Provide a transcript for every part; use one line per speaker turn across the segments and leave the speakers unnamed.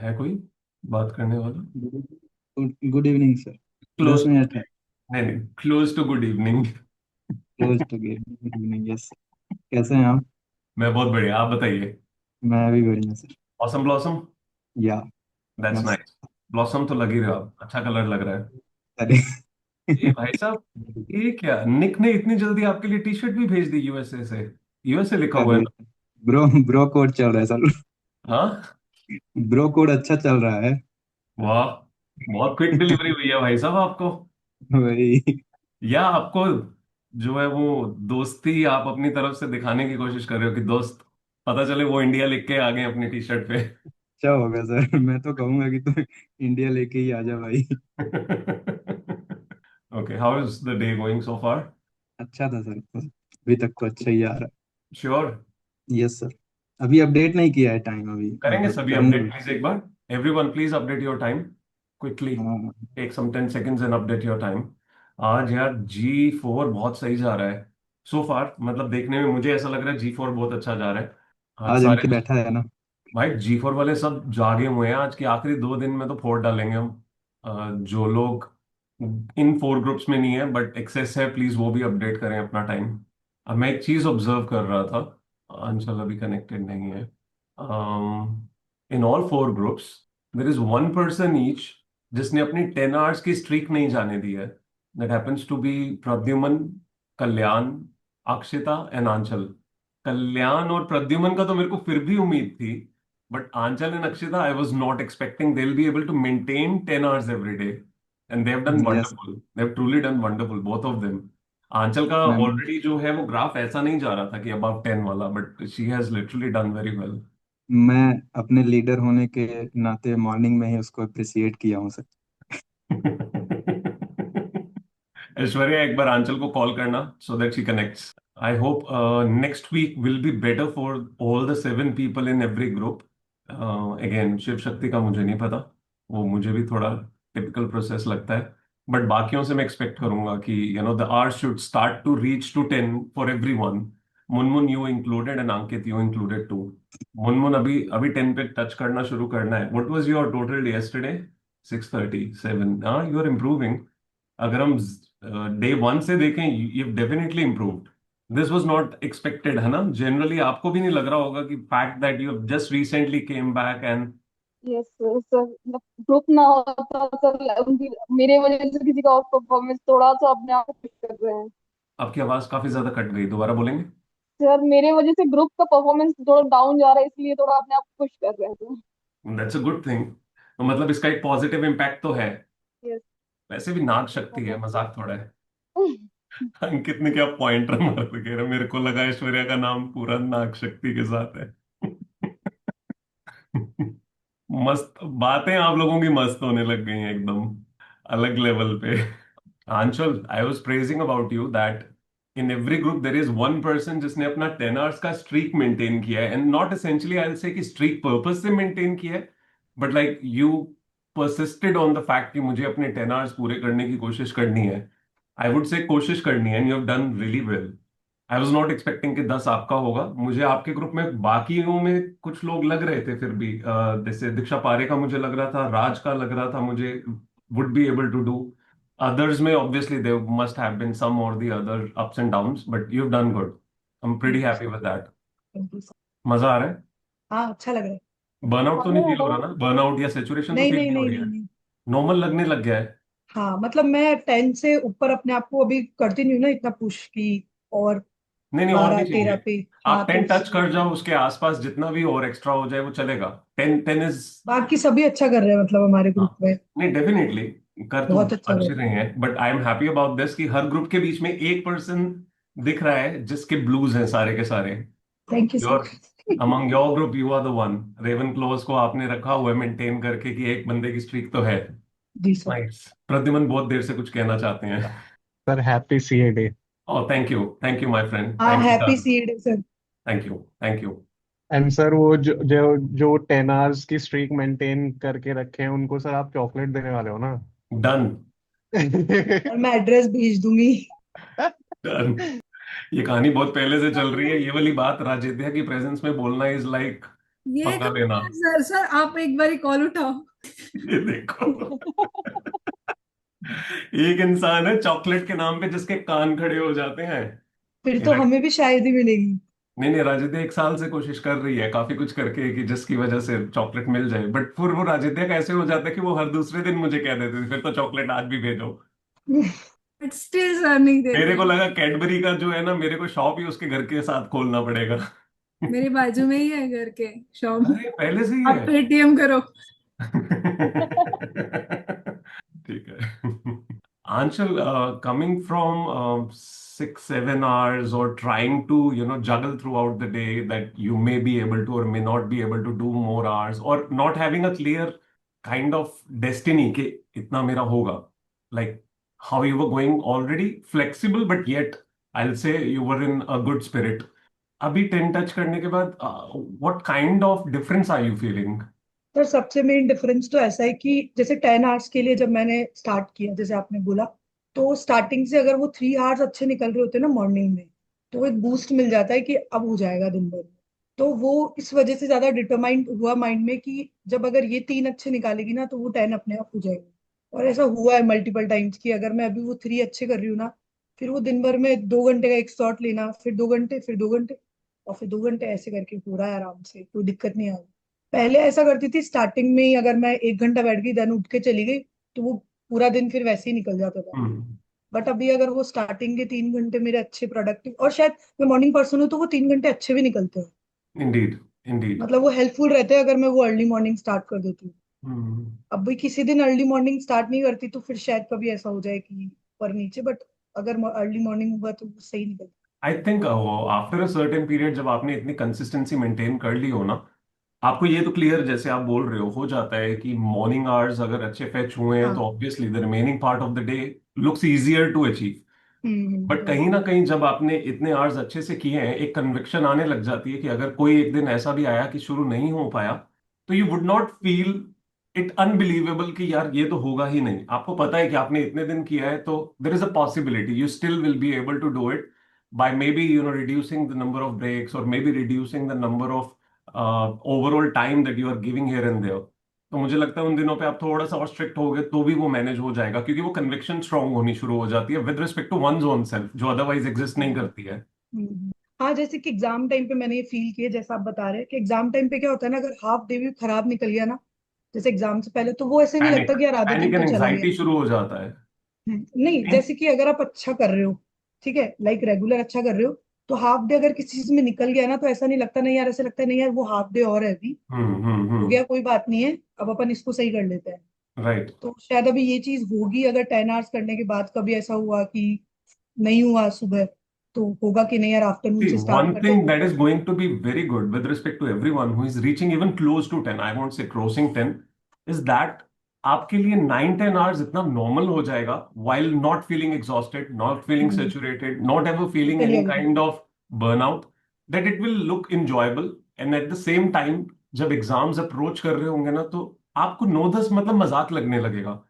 है कोई बात करने वाला?
Good evening sir.
क्लोज।
10 मिनट है।
नहीं नहीं, close to good evening.
Close to good evening, yes. कैसे हैं आप?
मैं बहुत बढ़िया, आप बताइए।
मैं भी बढ़िया सर।
Awesome blossom.
या
दैट्स
मस्त।
नाइस। ब्लॉसम तो लग ही रहे हो आप, अच्छा कलर लग रहा है।
अरे
ये भाई साहब, ये क्या निक ने इतनी जल्दी आपके लिए टी शर्ट भी भेज दी यूएसए से? यूएसए लिखा हुआ है
अरे
ना?
ब्रो ब्रो कोड चल रहा है सर।
हाँ।
ब्रो कोड अच्छा चल रहा है।
वाह, बहुत क्विक डिलीवरी हुई है भाई साहब आपको।
वही।
या आपको जो है वो दोस्ती आप अपनी तरफ से दिखाने की कोशिश कर रहे हो कि दोस्त पता चले वो इंडिया लिख के आ गए अपनी टी शर्ट पे।
अच्छा होगा सर, मैं तो कहूंगा कि तुम इंडिया लेके ही आ जा भाई।
Okay, how is the day going so far?
अच्छा था सर, अभी तक तो अच्छा ही आ रहा
श्योर।
है। Yes sir. अभी अपडेट नहीं किया है टाइम, अभी
करेंगे
मतलब
सभी
करूंगा
अपडेट
भी।
प्लीज एक बार। Everyone please update your time quickly.
हाँ।
Take some 10 seconds and update your time. आज यार G4 बहुत सही जा रहा है सो फार, मतलब देखने में मुझे ऐसा लग रहा है G4 बहुत अच्छा जा रहा है। आज
आज
सारे
एमके बैठा है ना?
भाई G4 वाले सब जागे हुए हैं, आज के आखिरी 2 दिन में तो फोड़ डालेंगे हम। जो लोग इन 4 ग्रुप्स में नहीं है बट एक्सेस है, प्लीज वो भी अपडेट करें अपना टाइम। अब मैं एक चीज ऑब्जर्व कर रहा था, अंशल अभी कनेक्टेड नहीं है। In all 4 groups there is one person each जिसने अपनी 10 आवर्स की स्ट्रीक नहीं जाने दी है। That happens to be Pradyuman, Kalyan, Akshita and Anchal. Kalyan और प्रद्युमन का तो मेरे को फिर भी उम्मीद थी, but Anchal and Akshita I was not expecting they will be able to maintain 10 hours every day, and they have done
yes.
Wonderful, they have truly done wonderful both of them. Anchal का
मैं
ऑलरेडी जो है वो ग्राफ ऐसा नहीं जा रहा था कि अबव 10 वाला, but she has literally done very well.
मैं अपने लीडर होने के नाते मॉर्निंग में ही उसको अप्रिसिएट किया हूँ सर।
ऐश्वर्या, एक बार आंचल को कॉल करना so that she connects. I hope next week will be better for all the 7 people in every group. Again Shiv Shakti का मुझे नहीं पता, वो मुझे भी थोड़ा टिपिकल प्रोसेस लगता है। बट बाकियों से मैं एक्सपेक्ट करूंगा कि the hours should start to reach to 10 for everyone. Munmun you included and Ankit you included too. Munmun अभी अभी 10 पे टच करना शुरू करना है। What was your total yesterday? 6:37। हाँ, यू आर इम्प्रूविंग। अगर हम डे 1 से देखें, you definitely improved. This was not expected, है ना? जनरली आपको भी नहीं लग रहा होगा कि fact that you have just recently came back and.
Yes sir, group ना होता सर, मेरे वजह से किसी का ऑफ परफॉर्मेंस थोड़ा सा अपने आप को पुश कर रहे हैं।
आपकी आवाज काफी ज्यादा कट गई, दोबारा बोलेंगे?
सर मेरे वजह से ग्रुप का परफॉर्मेंस थोड़ा डाउन जा रहा है, इसलिए थोड़ा अपने आप को पुश कर रहे हैं sir.
That's a good thing. तो मतलब इसका एक पॉजिटिव इम्पैक्ट तो है।
यस।
वैसे भी नाग शक्ति है, मजाक थोड़ा है। अंकित ने क्या पॉइंटर मार के कह रहा, मेरे को लगा ऐश्वर्या का नाम पूरा नाग शक्ति के साथ है। मस्त बातें आप लोगों की मस्त होने लग गई हैं एकदम अलग लेवल पे। Anchal, I was praising about you that in every group there is one person जिसने अपना 10 आवर्स का स्ट्रीक मेंटेन किया है, and not essentially I will say कि स्ट्रीक पर्पस से मेंटेन किया है, but like you persisted on the fact कि मुझे अपने 10 आवर्स पूरे करने की कोशिश करनी है। आई वुड से कोशिश करनी है, and you have done really well. I was not expecting कि 10 आपका होगा। मुझे आपके ग्रुप में बाकियों में कुछ लोग लग रहे थे फिर भी, जैसे दीक्षा पारे का मुझे लग रहा था, राज का लग रहा था मुझे would be able to do. Others may obviously there must have been some or the other ups and downs, but you've done good. I'm pretty
thank you
happy
sir.
with that.
Thank you sir.
मजा आ रहा है?
हाँ, अच्छा लग रहा है।
Burnout तो
हमें
नहीं फील हो रहा
हटाओ।
ना? बर्नआउट या सेचुरेशन तो
नहीं
फील
नहीं
नहीं हो
नहीं
रही
नहीं
है?
नहीं।
नॉर्मल लगने लग गया है?
हाँ, मतलब मैं 10 से ऊपर अपने आप को अभी करती नहीं हूँ ना इतना पुश की, और
नहीं नहीं, और
12
नहीं
13
चाहिए।
पे।
आप
हाँ, तो
10 टच
इसलिए
कर जाओ, उसके आसपास जितना भी और एक्स्ट्रा हो जाए वो चलेगा। 10 10 इज।
बाकी सभी अच्छा कर रहे हैं, मतलब हमारे
हाँ,
ग्रुप में
नहीं डेफिनेटली कर तो
बहुत अच्छा कर
अच्छे
रहे
रहे हैं, but I am happy about this कि हर ग्रुप के बीच में एक पर्सन दिख रहा है जिसके ब्लूज हैं सारे के सारे।
हैं। Thank you
your
sir.
Among your group you are the one. रेवन क्लोज को आपने रखा हुआ है मेंटेन करके कि एक बंदे की स्ट्रीक तो है।
जी सर।
नाइस। प्रद्युमन बहुत देर से कुछ कहना चाहते हैं।
Sir happy CA day.
Oh thank you my friend,
हाँ,
थैंक यू
हैप्पी
सर।
सीड sir.
Thank you thank you.
And sir वो जो 10 आवर्स की स्ट्रीक मेंटेन करके रखे हैं उनको सर आप चॉकलेट देने वाले हो ना?
डन।
और मैं एड्रेस भेज दूंगी।
डन। ये कहानी बहुत पहले से चल रही है, ये वाली बात राजेद्या की प्रेजेंस में बोलना इज लाइक
ये
पंगा
तो
लेना।
सर सर आप एक बारी कॉल उठाओ।
ये देखो, एक इंसान है चॉकलेट के नाम पे जिसके कान खड़े हो जाते हैं।
फिर
ये
तो हमें भी शायद ही मिलेगी।
नहीं नहीं, राजिद्या 1 साल से कोशिश कर रही है काफी कुछ करके कि जिसकी वजह से चॉकलेट मिल जाए, बट फिर वो राजिद्या का ऐसे हो जाता है कि वो हर दूसरे दिन मुझे कह देती थी फिर तो चॉकलेट आज भी भेजो।
बट स्टिल सर नहीं
मेरे
देते।
को लगा कैडबरी का जो है ना, मेरे को शॉप ही उसके घर के साथ खोलना पड़ेगा।
मेरे बाजू में ही है घर के शॉप।
अरे पहले से ही
आप
है।
पेटीएम करो।
ठीक है। Anshul, coming from 6, 7 hours or trying to, juggle throughout the day that you may be able to or may not be able to do more hours or not having a clear kind of destiny कि इतना मेरा होगा. Like how you were going already flexible, but yet I'll say you were in a good spirit. अभी 10 touch करने के बाद what kind of difference are you feeling?
तो सबसे मेन डिफरेंस तो ऐसा है कि जैसे 10 आवर्स के लिए जब मैंने स्टार्ट किया जैसे आपने बोला, तो स्टार्टिंग से अगर वो 3 आवर्स अच्छे निकल रहे होते हैं ना मॉर्निंग में, तो वो एक बूस्ट मिल जाता है कि अब हो जाएगा दिन भर में। तो वो इस वजह से ज्यादा डिटरमाइंड हुआ माइंड में कि जब अगर ये 3 अच्छे निकालेगी ना तो वो 10 अपने आप हो जाएगी। और ऐसा हुआ है मल्टीपल टाइम्स कि अगर मैं अभी वो 3 अच्छे कर रही हूँ ना, फिर वो दिन भर में 2 घंटे का एक शॉट लेना, फिर 2 घंटे, फिर 2 घंटे, और फिर 2 घंटे, ऐसे करके हो रहा है आराम से, कोई दिक्कत नहीं आ रही। पहले ऐसा करती थी स्टार्टिंग में ही, अगर मैं 1 घंटा बैठ गई देन उठ के चली गई, तो वो पूरा दिन फिर वैसे ही निकल जाता था।
Hmm.
बट अभी अगर वो स्टार्टिंग के 3 घंटे मेरे अच्छे प्रोडक्टिव, और शायद मैं मॉर्निंग पर्सन हूँ तो वो 3 घंटे अच्छे भी निकलते हैं।
Indeed, indeed.
मतलब वो हेल्पफुल रहते हैं अगर मैं वो अर्ली मॉर्निंग स्टार्ट कर देती हूँ।
Hmm.
अब भी किसी दिन अर्ली मॉर्निंग स्टार्ट नहीं करती तो फिर शायद कभी ऐसा हो जाए कि ऊपर नीचे, बट अगर अर्ली मॉर्निंग हुआ तो वो सही निकलता
I think after a certain period जब आपने इतनी कंसिस्टेंसी मेंटेन कर ली हो ना, आपको ये तो क्लियर जैसे आप बोल रहे हो जाता है कि मॉर्निंग आवर्स अगर अच्छे फेच हुए
है।
हैं
हाँ।
तो obviously the remaining part of the day looks easier to achieve. But
right।
कहीं ना कहीं जब आपने इतने आवर्स अच्छे से किए हैं, एक कन्विक्शन आने लग जाती है कि अगर कोई एक दिन ऐसा भी आया कि शुरू नहीं हो पाया, तो you would not feel it unbelievable कि यार ये तो होगा ही नहीं। आपको पता है कि आपने इतने दिन किया है तो there is a possibility you still will be able to do it by maybe reducing the number of breaks or maybe reducing the number of overall time that you are giving here and there. तो मुझे लगता है उन दिनों पे आप थोड़ा सा और स्ट्रिक्ट हो गए तो भी वो मैनेज हो जाएगा, क्योंकि वो कन्विक्शन स्ट्रांग होनी शुरू हो जाती है with respect to one's own self, जो अदरवाइज एग्जिस्ट नहीं करती है।
हाँ, जैसे कि एग्जाम टाइम पे मैंने ये फील किया, जैसा आप बता रहे हैं कि एग्जाम टाइम पे क्या होता है ना, अगर हाफ डे भी खराब निकल गया ना, जैसे एग्जाम से पहले, तो वो ऐसे नहीं लगता
पैनिक
कि यार आधा दिन
पैनिक
तो
एंड
चला गया।
एंजाइटी शुरू हो जाता है।
नहीं, जैसे कि अगर आप अच्छा कर रहे हो, ठीक है, लाइक रेगुलर अच्छा कर रहे हो, तो हाफ डे अगर किसी चीज में निकल गया ना, तो ऐसा नहीं लगता, नहीं यार, ऐसा लगता है नहीं यार वो हाफ डे और है अभी, हो गया, कोई बात नहीं है, अब अपन इसको सही कर लेते हैं।
राइट।
तो शायद अभी ये चीज होगी, अगर 10 आवर्स करने के बाद कभी ऐसा हुआ कि नहीं हुआ सुबह, तो होगा कि नहीं यार आफ्टरनून
See,
से स्टार्ट
one
करते हैं
thing
वो
that is
कर।
going to be very good with respect to everyone who is reaching even close to 10, I won't say crossing 10, is that आपके लिए 9, 10 hours इतना normal हो जाएगा while not feeling exhausted, not feeling saturated, not ever feeling
totally
any
agree.
kind of burnout, that it will look enjoyable and at the same time जब exams approach कर रहे होंगे ना, तो आपको 9, 10 मतलब मजाक लगने लगेगा।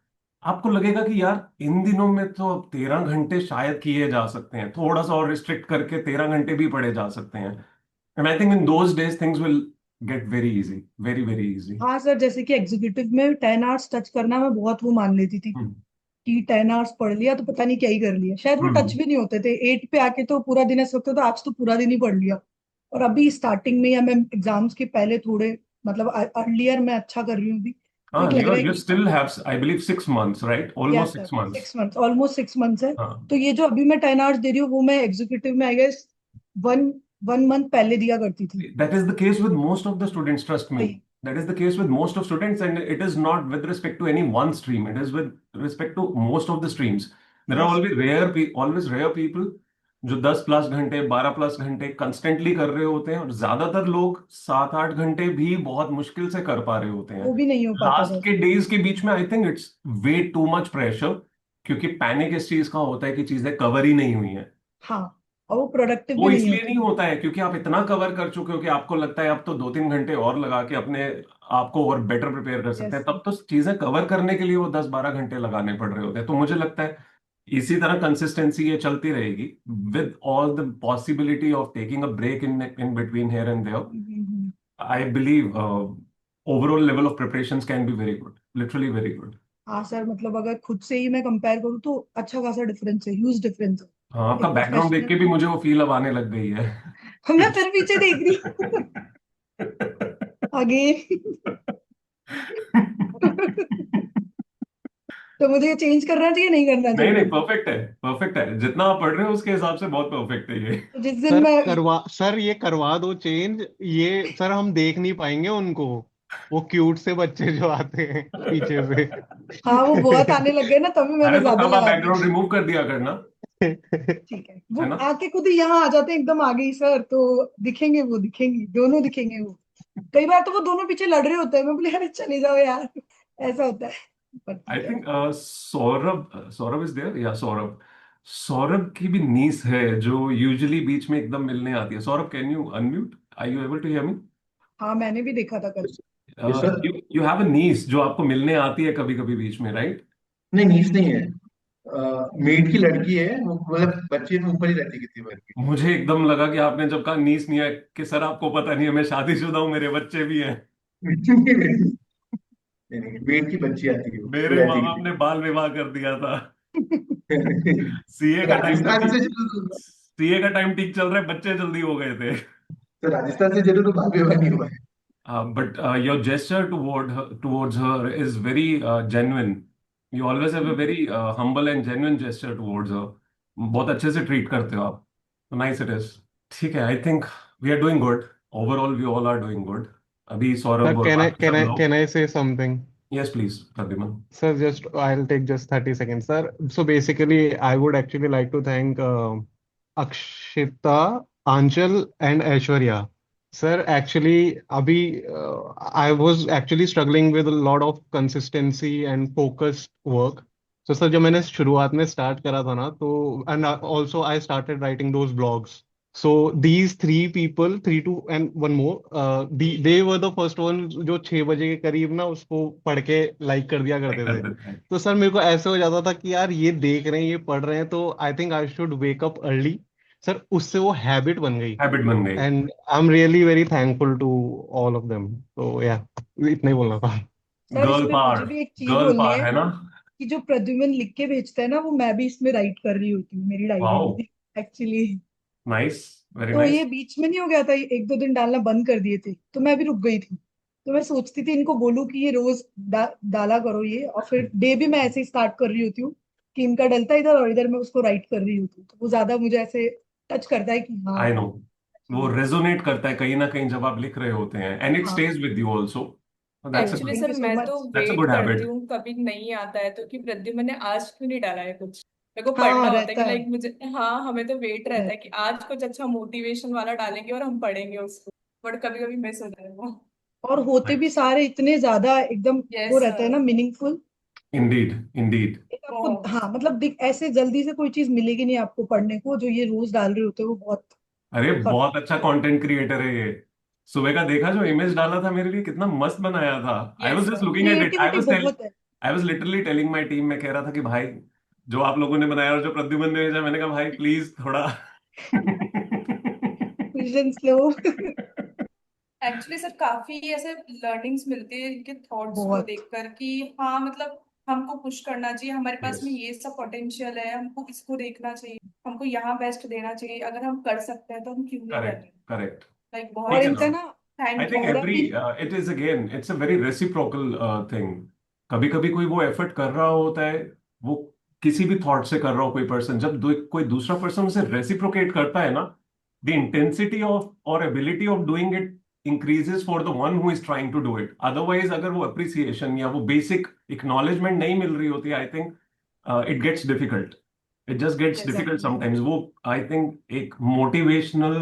आपको लगेगा कि यार इन दिनों में तो अब 13 घंटे शायद किए जा सकते हैं, थोड़ा सा और रिस्ट्रिक्ट करके 13 घंटे भी पढ़े जा सकते हैं। And I think in those days things will get very easy, very very easy.
हाँ सर, जैसे कि एग्जीक्यूटिव में 10 आवर्स टच करना मैं बहुत वो मान लेती थी
हम्म।
कि 10 आवर्स पढ़ लिया तो पता नहीं क्या ही कर लिया, शायद वो टच
हम्म।
भी नहीं होते थे। 8 पे आके तो पूरा दिन ऐसा लगता था आज तो पूरा दिन ही पढ़ लिया। और अभी स्टार्टिंग में, या मैं एग्जाम्स के पहले थोड़े, मतलब अर्लियर मैं अच्छा कर रही हूँ अभी, तो एक
हाँ,
लग रहा है
you
कि
still have, I believe, 6 months, right?
Yes
Almost
sir,
6 months.
6 months, almost 6 months है।
हाँ,
तो ये जो अभी मैं 10 आवर्स दे रही हूँ, वो मैं एग्जीक्यूटिव में I guess one one month पहले दिया करती थी।
that is the case with most of the students, trust me.
वही।
That is the case with most of students, and it is not with respect to any one stream. It is with respect to most of the streams. There are
yes.
always rare people जो 10 plus घंटे 12 plus घंटे constantly कर रहे होते हैं, और ज्यादातर लोग 7, 8 घंटे भी बहुत मुश्किल से कर पा रहे होते हैं।
वो भी नहीं हो पाता
लास्ट
था।
के डेज के बीच में I think it's way too much pressure, क्योंकि पैनिक इस चीज का होता है कि चीजें कवर ही नहीं हुई हैं।
हाँ, और वो प्रोडक्टिव
वो
भी नहीं
इसलिए
होते।
नहीं होता है क्योंकि आप इतना कवर कर चुके हो कि आपको लगता है अब तो 2, 3 घंटे और लगा के अपने आपको और बेटर प्रिपेयर कर सकते
यस।
हैं, तब तो चीजें कवर करने के लिए वो 10, 12 घंटे लगाने पड़ रहे होते हैं। तो मुझे लगता है इसी तरह कंसिस्टेंसी ये चलती रहेगी with all the possibility of taking a break in in between here and there. I believe overall level of preparations can be very good, literally very good.
हाँ सर, मतलब अगर खुद से ही मैं कंपेयर करूँ तो अच्छा खासा डिफरेंस है, ह्यूज डिफरेंस है।
हाँ, आपका
एक
बैकग्राउंड देख के
प्रोफेशनल
भी मुझे वो फील अब आने लग गई है।
मैं फिर पीछे देख रही हूँ अगेन तो मुझे चेंज करना चाहिए नहीं करना
नहीं नहीं,
चाहिए?
परफेक्ट है, परफेक्ट है, जितना आप पढ़ रहे हो उसके हिसाब से बहुत परफेक्ट है ये।
तो जिस दिन मैं
सर ये करवा दो चेंज। ये सर हम देख नहीं पाएंगे उनको, वो क्यूट से बच्चे जो आते हैं पीछे से।
हाँ वो बहुत आने लग गए ना, तभी
अरे
मैंने
तो
ज्यादा
तब आप
लगा
बैकग्राउंड
दिया।
रिमूव कर दिया करना,
ठीक है, वो
है ना।
आके खुद ही यहाँ आ जाते हैं एकदम आगे ही सर, तो दिखेंगे, वो दिखेंगे, दोनों दिखेंगे वो। कई बार तो वो दोनों पीछे लड़ रहे होते हैं, मैं बोले अरे चले जाओ यार, ऐसा होता है। पर
आई
ठीक है।
Think Saurabh Saurabh is there, या सौरभ, सौरभ की भी नीस है जो यूजुअली बीच में एकदम मिलने आती है। Saurabh, can you unmute, are you able to hear me?
हाँ मैंने भी देखा था कल।
Yes sir.
You you have a nice जो आपको मिलने आती है कभी कभी बीच में, राइट?
नहीं, नीस नहीं है। मेड की लड़की है वो, मतलब बच्चे में ऊपर ही रहती कितनी बार की।
मुझे एकदम लगा कि आपने जब कहा नीस नहीं है कि सर आपको पता नहीं है मैं शादीशुदा हूँ, मेरे बच्चे भी हैं।
नहीं नहीं, मेड की बच्ची आती है वो
मेरे माँ
रहती
बाप ने
कितनी
बाल विवाह कर दिया था। सीए
बार।
का टाइम था
राजस्थान
ठीक,
से चलो तो,
सीए का टाइम ठीक चल रहा है, बच्चे जल्दी हो गए थे।
तो राजस्थान से चलो तो बाल विवाह नहीं हुआ है।
But your gesture towards her is very genuine. You always have a very humble and genuine gesture towards her. बहुत अच्छे से ट्रीट करते हो आप, तो नाइस इट इज। ठीक है, I think we are doing good, overall we all are doing good. अभी
सर
सौरभ और बाकी सब लोग।
Can I say something?
Yes please Pradyuman.
Sir, just I'll take just 30 seconds, sir. So basically, I would actually like to thank Akshita, Anchal, and Aishwarya. Sir, actually, Abhi, I was actually struggling with a lot of consistency and focused work. So, sir, जब मैंने शुरुआत में start करा था ना, तो and also I started writing those blogs. So these three people, three two and one more, they were the first one जो 6 बजे के करीब ना उसको पढ़ के लाइक कर दिया करते
कर
थे।
देते हैं।
तो सर मेरे को ऐसे हो जाता था कि यार ये देख रहे हैं, ये पढ़ रहे हैं, तो I think I should wake up early. Sir उससे वो हैबिट बन गई,
हैबिट बन गई।
And I am really very thankful to all of them. तो या इतना ही बोलना था।
सर
गर्ल
इसमें
पावर,
मुझे भी एक चीज
गर्ल
बोलनी
पावर
है
है ना।
कि जो प्रद्युमन लिख के भेजता है ना, वो मैं भी इसमें राइट कर रही होती हूँ मेरी डायरी
वाओ,
में एक्चुअली।
नाइस, वेरी
तो ये
नाइस।
बीच में नहीं हो गया था, ये एक दो दिन डालना बंद कर दिए थे, तो मैं भी रुक गई थी। तो मैं सोचती थी इनको बोलूं कि ये रोज डाला करो ये, और फिर डे भी मैं ऐसे ही स्टार्ट कर रही होती हूँ कि इनका डलता है इधर और इधर मैं उसको राइट कर रही होती हूँ, तो वो ज्यादा मुझे ऐसे टच करता है कि हाँ
आई नो, वो
actually,
रेजोनेट करता है कहीं ना कहीं जब आप लिख रहे होते हैं, एंड इट
हाँ।
Stage with you also. That's a
actually
good,
thank
sir
you so
मैं तो
much.
That's a
wait
good
करती
हैबिट।
हूँ कभी नहीं आता है तो कि प्रद्युमन ने आज क्यों नहीं डाला है कुछ। मेरे को
हाँ
पढ़ना होता है
रहता
कि
है,
लाइक मुझे, हाँ हमें तो वेट रहता है
रहता
कि आज कुछ अच्छा मोटिवेशन वाला डालेंगे और हम पढ़ेंगे उसको। बट कभी कभी मिस हो जाए वो।
है। और होते भी सारे इतने ज्यादा एकदम वो
यस
रहते हैं
सर।
ना मीनिंगफुल।
Indeed, Indeed.
एक आपको हाँ मतलब ऐसे जल्दी से कोई चीज मिलेगी नहीं आपको पढ़ने को, जो ये रोज डाल रहे होते हैं वो बहुत
अरे बहुत अच्छा
परफेक्ट है।
कंटेंट क्रिएटर है ये। सुबह का देखा जो इमेज डाला था मेरे लिए, कितना मस्त बनाया था। I
yes
was just
sir.
Looking at it,
creativity बहुत है।
I was literally telling my team, मैं कह रहा था कि भाई जो आप लोगों ने बनाया और जो प्रद्युमन ने भेजा, मैंने कहा भाई प्लीज थोड़ा।
विजन स्लो
एक्चुअली सर काफी ऐसे लर्निंग्स मिलती है इनके थॉट्स को
बहुत।
देखकर कि हाँ मतलब हमको पुश करना चाहिए, हमारे पास
यस,
में ये सब पोटेंशियल है, हमको इसको देखना चाहिए, हमको यहाँ बेस्ट देना चाहिए, अगर हम कर सकते हैं तो हम क्यों नहीं कर
करेक्ट
रहे।
करेक्ट।
लाइक
और
ठीक
बहुत
है
ही
ना।
इनका ना
आई
थैंक
थिंक
यू।
और
एवरी
अभी
it is again it's a very reciprocal thing. कभी कभी कोई वो एफर्ट कर रहा होता है, वो किसी भी थॉट से कर रहा हो कोई पर्सन, जब कोई दूसरा पर्सन उसे रेसिप्रोकेट करता है ना, द इंटेंसिटी ऑफ और ability of doing it increases for the one who is trying to do it. Otherwise अगर वो अप्रिसिएशन या वो बेसिक एक्नॉलेजमेंट नहीं मिल रही होती, I think it gets difficult, it just gets difficult
exactly.
Sometimes. वो आई थिंक एक मोटिवेशनल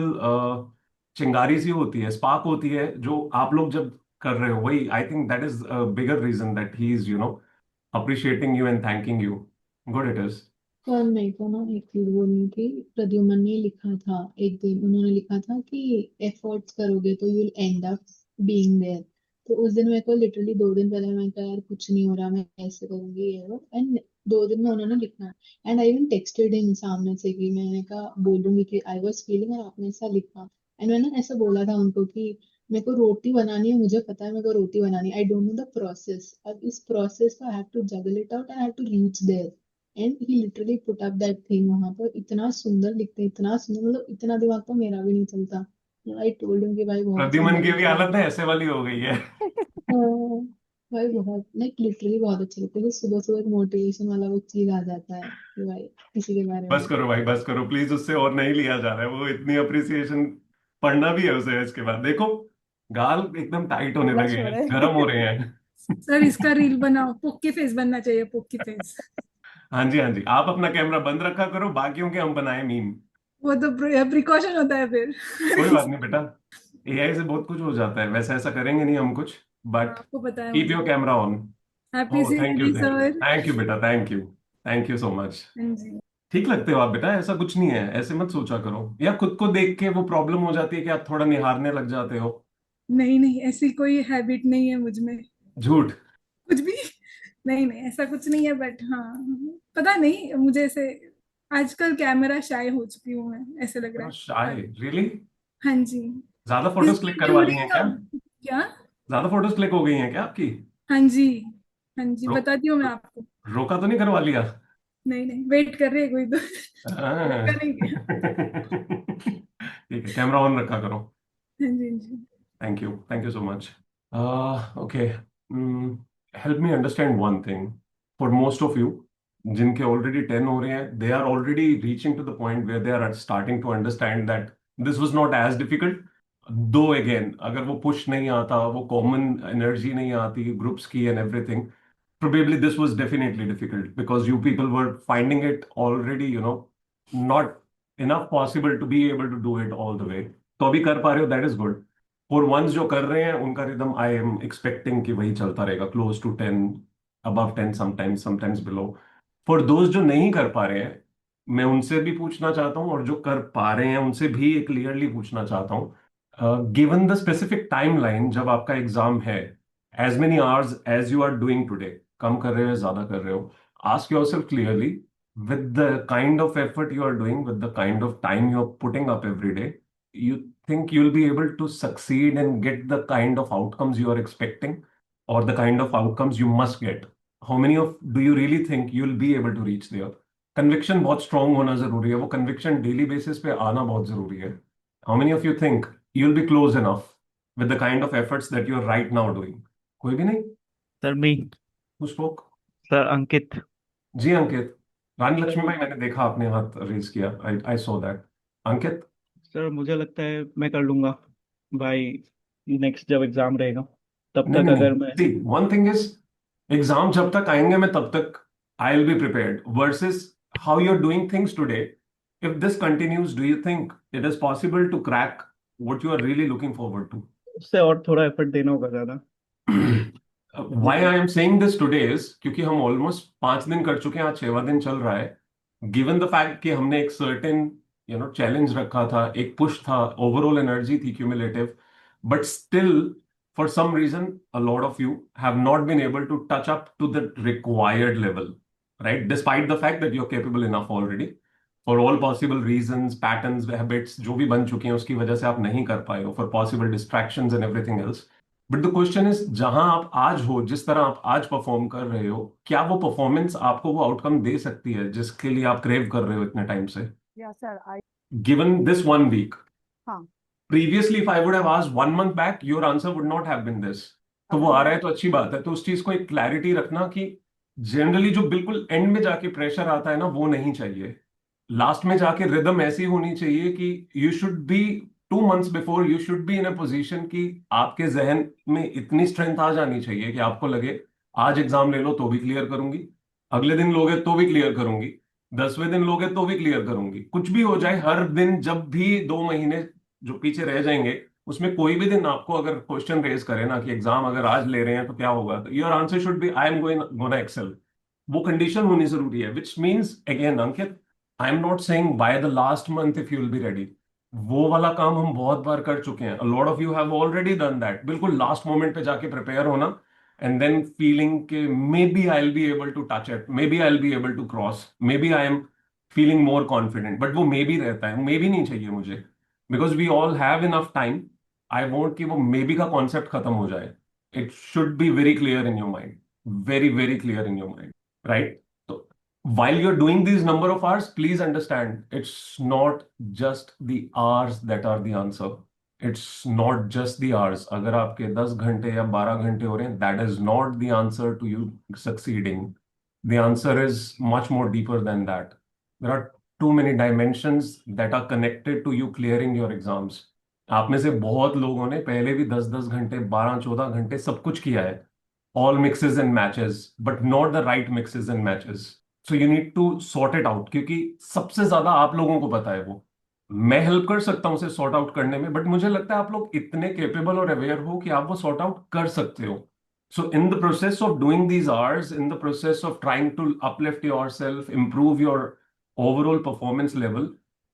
चिंगारी सी होती है, स्पार्क होती है, जो आप लोग जब कर रहे हो, वही I think that is a bigger reason that he is appreciating you and thanking you. Good it is.
और मेरे को ना एक चीज बोलनी थी। प्रद्युमन ने लिखा था, एक दिन उन्होंने लिखा था कि एफर्ट्स करोगे तो you will end up being there. तो उस दिन मेरे को लिटरली 2 दिन पहले मैं कहा यार कुछ नहीं हो रहा, मैं ऐसे करूंगी ये वो, एंड 2 दिन में उन्होंने लिखा। And I even texted him सामने से कि मैंने कहा बोलूंगी कि आई वाज फीलिंग, और आपने ऐसा लिखा। एंड मैंने ऐसा बोला था उनको कि मेरे को रोटी बनानी है, मुझे पता है मेरे को रोटी बनानी है, I don't know the process, और इस प्रोसेस को I have to juggle it out and I have to reach there. And he literally put up that thing वहां पर, इतना सुंदर लिखते हैं, इतना सुंदर, मतलब इतना दिमाग तो मेरा भी नहीं चलता। आई टोल्ड हिम कि भाई बहुत
प्रद्युमन
सुंदर
की भी
लिखते
हालत है ऐसे वाली हो गई है।
हाँ, भाई बहुत, लाइक लिटरली बहुत अच्छा लगता है कि सुबह सुबह एक मोटिवेशन वाला वो चीज आ जाता है कि भाई किसी के बारे
बस
में।
करो भाई, बस करो प्लीज, उससे और नहीं लिया जा रहा है, वो इतनी अप्रिसिएशन पढ़ना भी है उसे। इसके बाद देखो गाल एकदम टाइट होने
ब्लश
लगे
हो
हैं,
रहा
गर्म हो
है।
रहे हैं।
सर इसका रील बनाओ, पोकी फेस बनना चाहिए, पोकी फेस।
हाँ जी, हाँ जी, आप अपना कैमरा बंद रखा करो, बाकियों के हम बनाए मीम।
वो तो प्रिकॉशन होता है फिर।
कोई बात नहीं बेटा, एआई से बहुत कुछ हो जाता है, वैसे ऐसा करेंगे नहीं हम कुछ, बट
आपको पता है
कीप
मुझे।
Your camera on.
Happy
oh thank you,
series
thank you,
sir.
Thank you बेटा, thank you, thank you so much.
हाँ जी।
ठीक लगते हो आप बेटा, ऐसा कुछ नहीं है, ऐसे मत सोचा करो, या खुद को देख के वो प्रॉब्लम हो जाती है कि आप थोड़ा निहारने लग जाते हो।
नहीं नहीं, ऐसी कोई हैबिट नहीं है मुझ में,
झूठ।
कुछ भी। नहीं नहीं, ऐसा कुछ नहीं है, बट हाँ, पता नहीं मुझे ऐसे आजकल कैमरा शाय हो चुकी हूँ मैं, ऐसे लग रहा
शाय?
है।
रियली?
हाँ जी।
ज्यादा फोटोज क्लिक करवा ली हैं क्या?
क्या?
ज्यादा फोटोज क्लिक हो गई हैं क्या आपकी?
हाँ जी। हाँ जी,
रो,
बताती हूँ मैं आपको।
रोका तो नहीं करवा लिया?
नहीं नहीं, वेट कर रहे हैं कोई तो। रोका
हाँ।
नहीं गया।
ठीक है, कैमरा ऑन रखा करो।
हाँ जी, हाँ जी।
Thank you so much. Okay, help me understand one thing, for most of you जिनके ऑलरेडी 10 हो रहे हैं, they are already reaching to the point where they are starting to understand that this was not as difficult. Though again, अगर वो push नहीं आता, वो common energy नहीं आती ग्रुप्स की and everything, probably this was definitely difficult because you people were finding it already, not enough possible to be able to do it all the way. तो अभी कर पा रहे हो, दैट इज गुड। और वंस जो कर रहे हैं उनका रिदम आई एम एक्सपेक्टिंग कि वही चलता रहेगा, close to 10, above 10, sometimes sometimes below. For those जो नहीं कर पा रहे हैं, मैं उनसे भी पूछना चाहता हूँ, और जो कर पा रहे हैं उनसे भी क्लियरली पूछना चाहता हूँ, given the specific time line जब आपका एग्जाम है, as many hours as you are doing today, कम कर रहे हो या ज्यादा कर रहे हो, ask yourself clearly, with the kind of effort you are doing, with the kind of time you're putting up every day, you think you'll be able to succeed and get the kind of outcomes you are expecting, or the kind of outcomes you must get? How many of do you really think you'll be able to reach there? Conviction बहुत strong होना जरूरी है, वो conviction daily basis पे आना बहुत जरूरी है। How many of you think you'll be close enough with the kind of efforts that you're right now doing? कोई भी नहीं?
Sir me
Who spoke?
Sir Ankit.
जी अंकित। रानी लक्ष्मीबाई, मैंने देखा आपने हाथ रेज किया, आई आई सो दैट। अंकित?
सर मुझे लगता है मैं कर लूंगा भाई, नेक्स्ट जब एग्जाम रहेगा तब
नहीं
तक
नहीं
अगर
नहीं,
मैं।
See one thing is, exam जब तक आएंगे मैं तब तक I will be prepared, versus how you are doing things today. If this continues, do you think it is possible to crack what you are really looking forward to?
उससे और थोड़ा effort देना होगा ज्यादा।
Why I am saying this today is क्योंकि हम almost 5 दिन कर चुके हैं, आज 6वां दिन चल रहा है। गिवन द फैक्ट कि हमने एक सर्टेन चैलेंज रखा था, एक पुश था, ओवरऑल एनर्जी थी cumulative, but still for some reason a lot of you have not been able to touch up to the required level, right? Despite the fact that you are capable enough already, for all possible reasons, patterns, habits जो भी बन चुके हैं उसकी वजह से आप नहीं कर पाए हो, for possible distractions and everything else. But the question is, जहां आप आज हो, जिस तरह आप आज परफॉर्म कर रहे हो, क्या वो परफॉर्मेंस आपको वो आउटकम दे सकती है जिसके लिए आप क्रेव कर रहे हो इतने टाइम से?
या sir I
given this 1 week,
हाँ
previously if I would have asked 1 month back, your answer would not have been this. तो वो आ रहा है तो अच्छी बात है, तो उस चीज को एक क्लैरिटी रखना कि जनरली जो बिल्कुल एंड में जाके प्रेशर आता है ना, वो नहीं चाहिए। लास्ट में जाके रिदम ऐसी होनी चाहिए कि you should B 2 months before, you should be in a position कि आपके जहन में इतनी स्ट्रेंथ आ जानी चाहिए कि आपको लगे आज एग्जाम ले लो तो भी क्लियर करूंगी, अगले दिन लोगे तो भी क्लियर करूंगी, 10वें दिन लोगे तो भी क्लियर करूंगी, कुछ भी हो जाए, हर दिन जब भी 2 महीने जो पीछे रह जाएंगे उसमें कोई भी दिन आपको अगर क्वेश्चन रेज करे ना कि एग्जाम अगर आज ले रहे हैं तो क्या होगा, तो your answer should be I am gonna excel. वो कंडीशन होनी जरूरी है, which means again Ankit, I am not saying by the last month if you will be ready. वो वाला काम हम बहुत बार कर चुके हैं, a lot of you have already done that. बिल्कुल लास्ट मोमेंट पे जाके प्रिपेयर होना एंड देन फीलिंग के maybe I will be able to touch it, may be I will be able to cross, maybe I am feeling more confident, but वो may be रहता है, may be नहीं चाहिए मुझे, because we all have enough time. I want कि वो maybe का concept खत्म हो जाए. It should be very clear in your mind, very very clear in your mind, right? So while you're doing these number of hours, please understand it's not just the hours that are the answer. It's not just the hours. अगर आपके 10 घंटे या 12 घंटे हो रहे हैं, that is not the answer to you succeeding. The answer is much more deeper than that. There are too many dimensions that are connected to you clearing your exams. आप में से बहुत लोगों ने पहले भी 10-10 घंटे, 12-14 घंटे सब कुछ किया है, all mixes and matches, but not the right mixes and matches. So you need to sort it out, क्योंकि सबसे ज्यादा आप लोगों को पता है वो. मैं हेल्प कर सकता हूं उसे सॉर्ट आउट करने में, बट मुझे लगता है आप लोग इतने केपेबल और अवेयर हो कि आप वो सॉर्ट आउट कर सकते हो. So in the process of doing these hours, in the process of trying to uplift yourself, improve your overall performance level,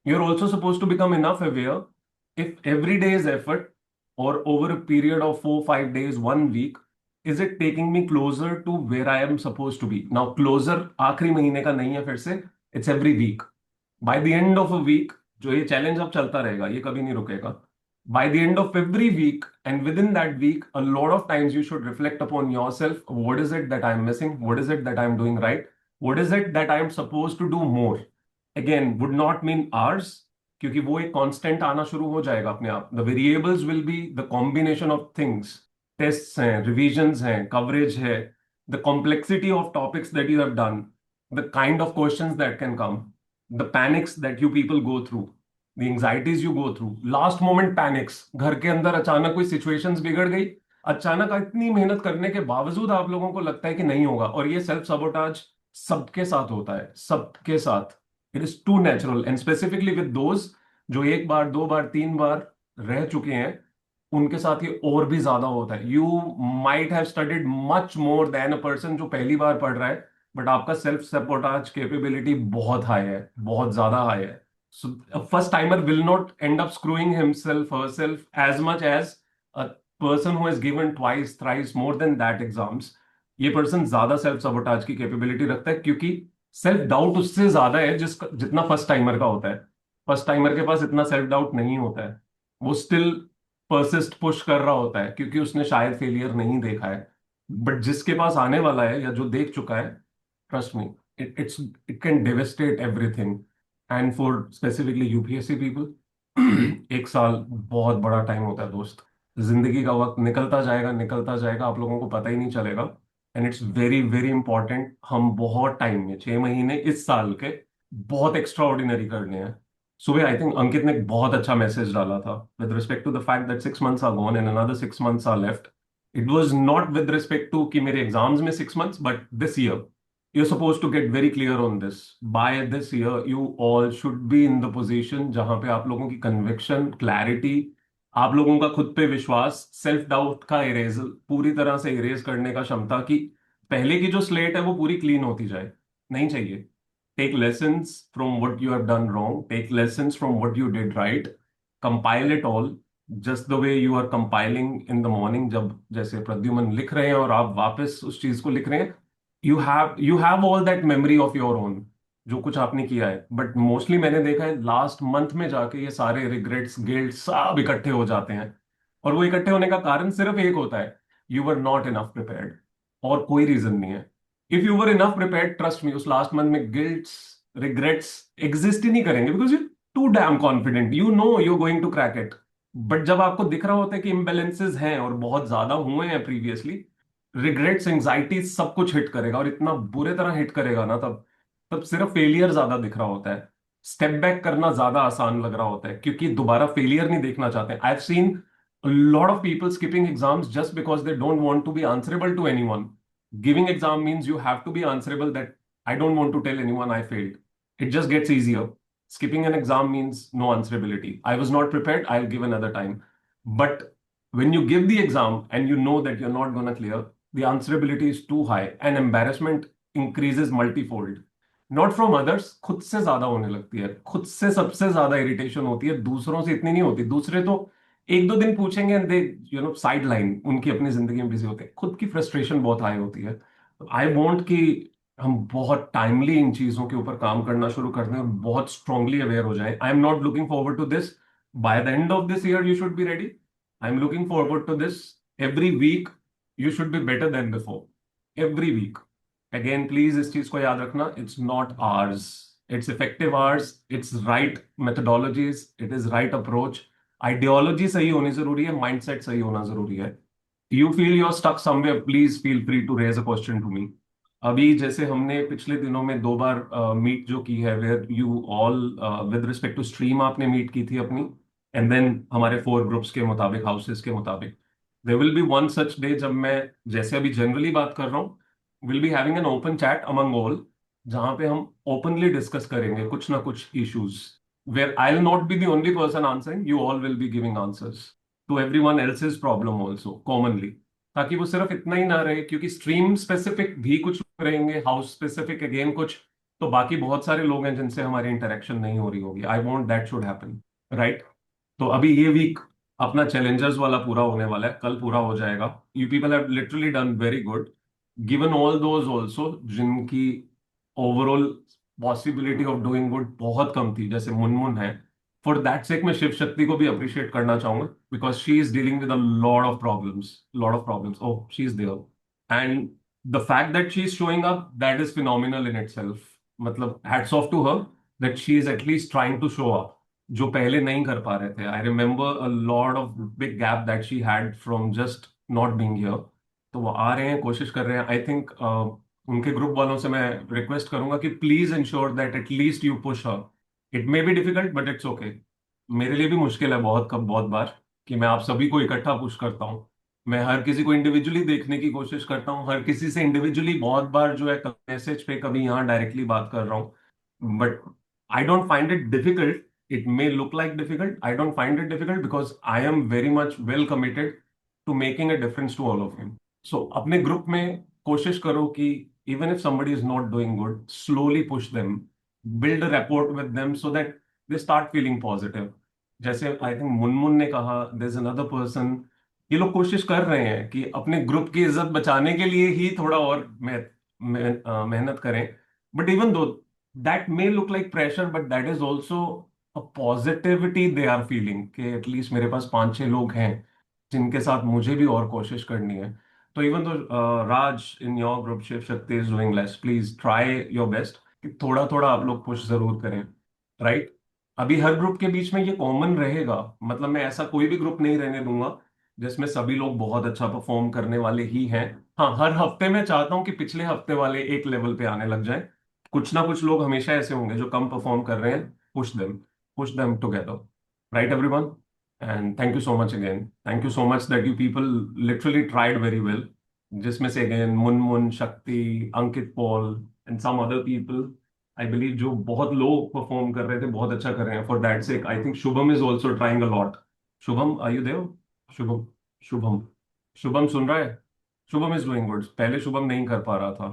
you're also supposed to become enough aware if every day is effort, or over a period of 4-5 days, 1 week, is it taking me closer to where I am supposed to be? Now, closer आखिरी महीने का नहीं है फिर से, it's every week. By the end of a week, जो ये challenge अब चलता रहेगा, ये कभी नहीं रुकेगा. By the end of every week, and within that week, a lot of times you should reflect upon yourself. What is it that I'm missing? What is it that I'm doing right? What is it that I'm supposed to do more? Again, would not mean hours, क्योंकि वो एक constant आना शुरू हो जाएगा अपने आप. The variables will be the combination of things. Tests हैं, रिविजन्स हैं, कवरेज है, the complexity of topics that you have done, the kind of questions that can come, the panics that you people go through, the anxieties you go through, last moment panics. घर के अंदर अचानक कोई situations बिगड़ गई, अचानक इतनी मेहनत करने के बावजूद आप लोगों को लगता है कि नहीं होगा, और ये सेल्फ सबोटाज सबके साथ होता है, सबके साथ. It is too natural, and specifically with those जो 1 बार 2 बार 3 बार रह चुके हैं, उनके साथ ये और भी ज्यादा होता है. You might have studied much more than a person जो पहली बार पढ़ रहा है, बट आपका सेल्फ सपोर्टाज कैपेबिलिटी बहुत हाई है, बहुत ज्यादा हाई है. So first timer will not end up screwing himself herself as much as a person who has given twice thrice more than that exams. ये पर्सन ज्यादा self sabotage की capability रखता है, क्योंकि सेल्फ डाउट उससे ज्यादा है जिसका जितना फर्स्ट टाइमर का होता है. फर्स्ट टाइमर के पास इतना सेल्फ डाउट नहीं होता है, वो स्टिल परसिस्ट पुश कर रहा होता है क्योंकि उसने शायद फेलियर नहीं देखा है. बट जिसके पास आने वाला है या जो देख चुका है, trust me, it can devastate everything. And for specifically UPSC people, 1 साल बहुत बड़ा टाइम होता है दोस्त. जिंदगी का वक्त निकलता जाएगा, आप लोगों को पता ही नहीं चलेगा. And it's very very important. हम बहुत टाइम में 6 महीने इस साल के बहुत एक्स्ट्रा ऑर्डिनरी करने हैं. सुबह आई थिंक अंकित ने एक बहुत अच्छा मैसेज डाला था with respect to the fact that 6 months are gone and another 6 months are left. It was not with respect to कि मेरे एग्जाम्स में 6 months, but this year you are suppose to get very clear on this. By this year you all should be in the position जहां पे आप लोगों की conviction, clarity, आप लोगों का खुद पे विश्वास, सेल्फ डाउट का इरेज पूरी तरह से इरेज करने का क्षमता, की पहले की जो स्लेट है वो पूरी क्लीन होती जाए. नहीं चाहिए. Take lessons from what you have done wrong, take lessons from what you did right, compile it all just the way you are compiling in the morning. जब जैसे प्रद्युमन लिख रहे हैं और आप वापस उस चीज को लिख रहे हैं, you have all that memory of your own, जो कुछ आपने किया है. बट मोस्टली मैंने देखा है लास्ट मंथ में जाके ये सारे रिग्रेट्स, गिल्ट सब इकट्ठे हो जाते हैं. और वो इकट्ठे होने का कारण सिर्फ एक होता है, you were not enough prepared, और कोई रीजन नहीं है. If you were enough prepared, trust me, उस लास्ट मंथ में गिल्ट्स, रिग्रेट्स एग्जिस्ट ही नहीं करेंगे, because you too damn confident, you know you going to crack it. But जब आपको दिख रहा होता है कि इम्बेलेंसेज हैं और बहुत ज्यादा हुए हैं प्रीवियसली, रिग्रेट्स, एंग्जाइटी सब कुछ हिट करेगा, और इतना बुरे तरह हिट करेगा ना, तब तब सिर्फ फेलियर ज्यादा दिख रहा होता है. स्टेप बैक करना ज्यादा आसान लग रहा होता है, क्योंकि दोबारा फेलियर नहीं देखना चाहते. I have seen a lot of people skipping exams just because they don't want to be answerable to anyone. Giving exam means you have to be answerable, that I don't want to tell anyone I failed. It just gets easier. Skipping an exam means no answerability. I was not prepared, I'll give another time. But when you give the exam and you know that you're not going to clear, the answerability is too high and embarrassment increases multifold. Not from others, खुद से ज्यादा होने लगती है. खुद से सबसे ज्यादा इरिटेशन होती है, दूसरों से इतनी नहीं होती. दूसरे तो 1-2 दिन पूछेंगे एंड दे साइड लाइन, उनकी अपनी जिंदगी में बिजी होते हैं. खुद की फ्रस्ट्रेशन बहुत हाई होती है. आई वॉन्ट कि हम बहुत टाइमली इन चीजों के ऊपर काम करना शुरू कर दें और बहुत स्ट्रांगली अवेयर हो जाए. I am not looking forward to this. By the end of this year you should be ready. I'm looking forward to this. Every week, you should be better than before. Every week. Again, please इस चीज को याद रखना. It's not ours. It's effective ours. It's right methodologies. It is right approach. Ideology सही होनी जरूरी है. Mindset सही होना जरूरी है. You feel you're stuck somewhere, please feel free to raise a question to me. अभी जैसे हमने पिछले दिनों में 2 बार मीट जो की है, where you all with respect to stream आपने मीट की थी अपनी, एंड देन हमारे 4 ग्रुप्स के मुताबिक, हाउसेस के मुताबिक. There will be one such day जब मैं, जैसे अभी जनरली बात कर रहा हूँ, will be having an open chat among all, जहां पे हम ओपनली डिस्कस करेंगे कुछ ना कुछ issues, where I will not be the only person answering, you all will be giving answers to everyone else's problem also commonly, ताकि वो सिर्फ इतना ही ना रहे, क्योंकि स्ट्रीम स्पेसिफिक भी कुछ रहेंगे, हाउस स्पेसिफिक अगेन कुछ, तो बाकी बहुत सारे लोग हैं जिनसे हमारी इंटरेक्शन नहीं हो रही होगी. I want that should happen, right? तो अभी ये वीक अपना चैलेंजर्स वाला पूरा होने वाला है, कल पूरा हो जाएगा. You people have literally done very good, given all those also जिनकी overall possibility of doing good बहुत कम थी, जैसे मुनमुन है. फॉर दैट सेक मैं शिव शक्ति को भी अप्रिशिएट करना चाहूंगा, because she is dealing with a lot of problems. Oh, she is there, and the fact that she is showing up, that is phenomenal in itself. मतलब hats off to her that she is at least trying to show up, जो पहले नहीं कर पा रहे थे. I remember a lot of big gap that she had from just not being here. तो वो आ रहे हैं, कोशिश कर रहे हैं. आई थिंक उनके ग्रुप वालों से मैं रिक्वेस्ट करूंगा कि please ensure that at least you push her. It may be difficult but it's okay. मेरे लिए भी मुश्किल है बहुत बार कि मैं आप सभी को इकट्ठा पुश करता हूँ. मैं हर किसी को इंडिविजुअली देखने की कोशिश करता हूँ, हर किसी से इंडिविजुअली बहुत बार जो है मैसेज पे, कभी यहाँ डायरेक्टली बात कर रहा हूँ. But I don't find it difficult. It may look like difficult. I don't find it difficult because I am very much well committed to making a difference to all of you. So अपने group में कोशिश करो कि even if somebody is not doing good, slowly push them, build a rapport with them so that they start feeling positive. जैसे I think Munmun ने कहा, there's another person, ये लोग कोशिश कर रहे हैं कि अपने ग्रुप की इज्जत बचाने के लिए ही थोड़ा और मेहनत करें. But even though that may look like pressure, but that is also a positivity they are feeling कि एटलीस्ट मेरे पास 5-6 लोग हैं जिनके साथ मुझे भी और कोशिश करनी है. तो even though Raj in your group Shiv Shakti is doing less, please try your best कि थोड़ा थोड़ा आप लोग पुश जरूर करें, राइट? अभी हर ग्रुप के बीच में ये कॉमन रहेगा. मतलब मैं ऐसा कोई भी ग्रुप नहीं रहने दूंगा जिसमें सभी लोग बहुत अच्छा परफॉर्म करने वाले ही हैं. हाँ, हर हफ्ते मैं चाहता हूं कि पिछले हफ्ते वाले एक लेवल पे आने लग जाए. कुछ ना कुछ लोग हमेशा ऐसे होंगे जो कम परफॉर्म कर रहे हैं. Push them together, right everyone? And thank you so much again. Thank you so much that you people literally tried very well. जिसमें से again मुनमुन, शक्ति, अंकित Paul and some other people, I believe, जो बहुत लो perform कर रहे थे, बहुत अच्छा कर रहे हैं. For that sake, I think Shubham is also trying a lot. Shubham, are you there? Shubham, Shubham, Shubham सुन रहा है? Shubham is doing good. पहले शुभम नहीं कर पा रहा था.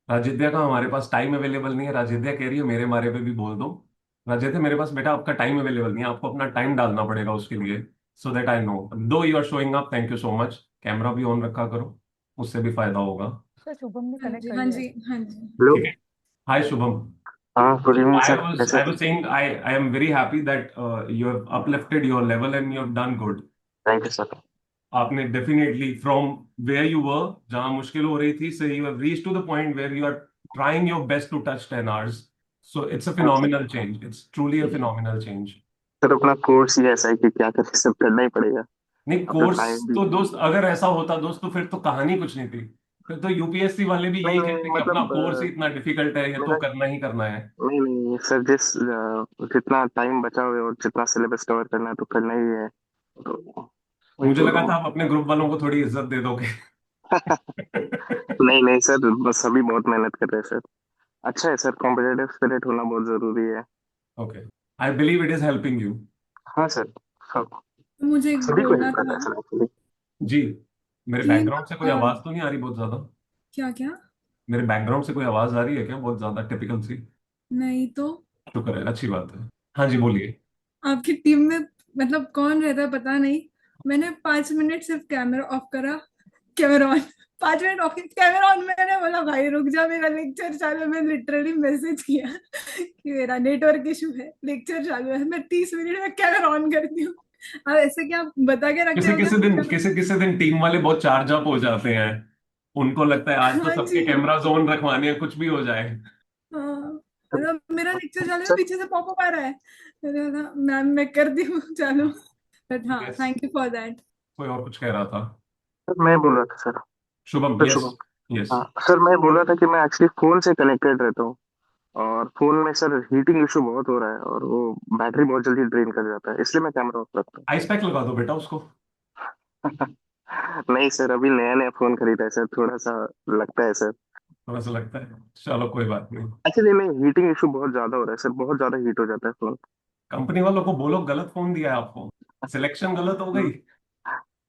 राजिद्या का हमारे पास टाइम अवेलेबल नहीं है. राजिद्या कह रही है मेरे मारे पे भी बोल दो. राजेंद्र, मेरे पास बेटा आपका टाइम अवेलेबल नहीं है, आपको अपना टाइम डालना पड़ेगा उसके लिए. So that I know though you are showing up. Thank you so much. Camera भी ऑन रखा करो, उससे भी फायदा होगा.
सर शुभम ने
हाँ
कनेक्ट
जी
कर
हाँ
लिया
जी
है।
हाँ जी.
हेलो।
ठीक है. हाय शुभम.
हाँ, good evening
I
sir,
was
कैसे?
I was saying I am very happy that you have uplifted your level and you have done good.
Thank you sir.
आपने definitely from where you were, जहां मुश्किल हो रही थी, से you have reached to the point where you are trying your best to touch 10 hours. So it's a phenomenal change. It's truly a phenomenal change.
Sir अपना course ही ऐसा है कि क्या करें, सब करना ही पड़ेगा।
नहीं,
अपना
कोर्स
टाइम भी
तो दोस्त अगर ऐसा होता दोस्त, तो फिर तो कहानी कुछ नहीं थी. फिर तो यूपीएससी वाले भी
नहीं
यही
नहीं
कहते कि अपना
मतलब
कोर्स ही इतना डिफिकल्ट है, ये तो
मेरा
करना ही करना है.
नहीं नहीं सर, जितना टाइम बचा हुआ है और जितना सिलेबस कवर करना है तो करना ही है, तो वही
मुझे
बोल
लगा
रहा
था आप अपने ग्रुप वालों को थोड़ी इज्जत दे दोगे.
हूँ। नहीं नहीं सर, बस सभी बहुत मेहनत कर रहे हैं सर। अच्छा है सर, कॉम्पिटेटिव स्पिरिट होना बहुत जरूरी है।
Okay, I believe it is helping you.
हाँ सर, सब
तो मुझे
सभी को
बोलना
हेल्प करता
था
है सर एक्चुअली।
जी. मेरे
कि
बैकग्राउंड से कोई आवाज तो नहीं आ रही बहुत ज्यादा?
क्या क्या?
मेरे बैकग्राउंड से कोई आवाज आ रही है क्या बहुत ज्यादा, टिपिकल सी?
नहीं तो
शुक्र है, अच्छी बात है. हाँ जी, बोलिए.
आपकी टीम में मतलब कौन रहता है पता नहीं. मैंने 5 मिनट सिर्फ कैमरा ऑफ करा, camera on, 5 minute of, camera on. मैंने बोला भाई रुक जा, मेरा लेक्चर चालू है. मैं लिटरली मैसेज किया कि मेरा नेटवर्क इशू है, लेक्चर चालू है. मैं 30 मिनट में कैमरा ऑन करती हूँ. अब ऐसे क्या बता के रखते
किसी किसी दिन टीम वाले बहुत चार्ज अप हो जाते हैं, उनको लगता है आज तो
हाँ
सबके
जी।
कैमरा जोन रखवाने हैं, कुछ भी हो जाए।
हाँ, मतलब मेरा लेक्चर चालू है,
सर
पीछे से पॉपअप आ रहा है, मैंने कहा मैम मैं कर दी हूँ चालू, बट हाँ
yes,
thank you for that.
कोई और कुछ कह रहा था?
मैं बोल रहा था sir.
Shubham,
sir
yes.
Shubham.
Yes.
हाँ सर, मैं बोल रहा था कि मैं एक्चुअली फोन से कनेक्टेड रहता हूँ, और फोन में सर हीटिंग इशू बहुत हो रहा है, और वो बैटरी बहुत जल्दी ड्रेन कर जाता है, इसलिए मैं कैमरा ऑफ रखता
आइस पैक लगा दो बेटा उसको।
हूँ। नहीं सर, अभी नया नया फोन खरीदा है सर, थोड़ा सा लगता है सर।
थोड़ा सा लगता है, चलो कोई बात नहीं।
एक्चुअली नहीं, हीटिंग इशू बहुत ज्यादा हो रहा है सर, बहुत ज्यादा हीट हो जाता है फोन।
कंपनी वालों को बोलो गलत फोन दिया है आपको, सिलेक्शन गलत हो गई।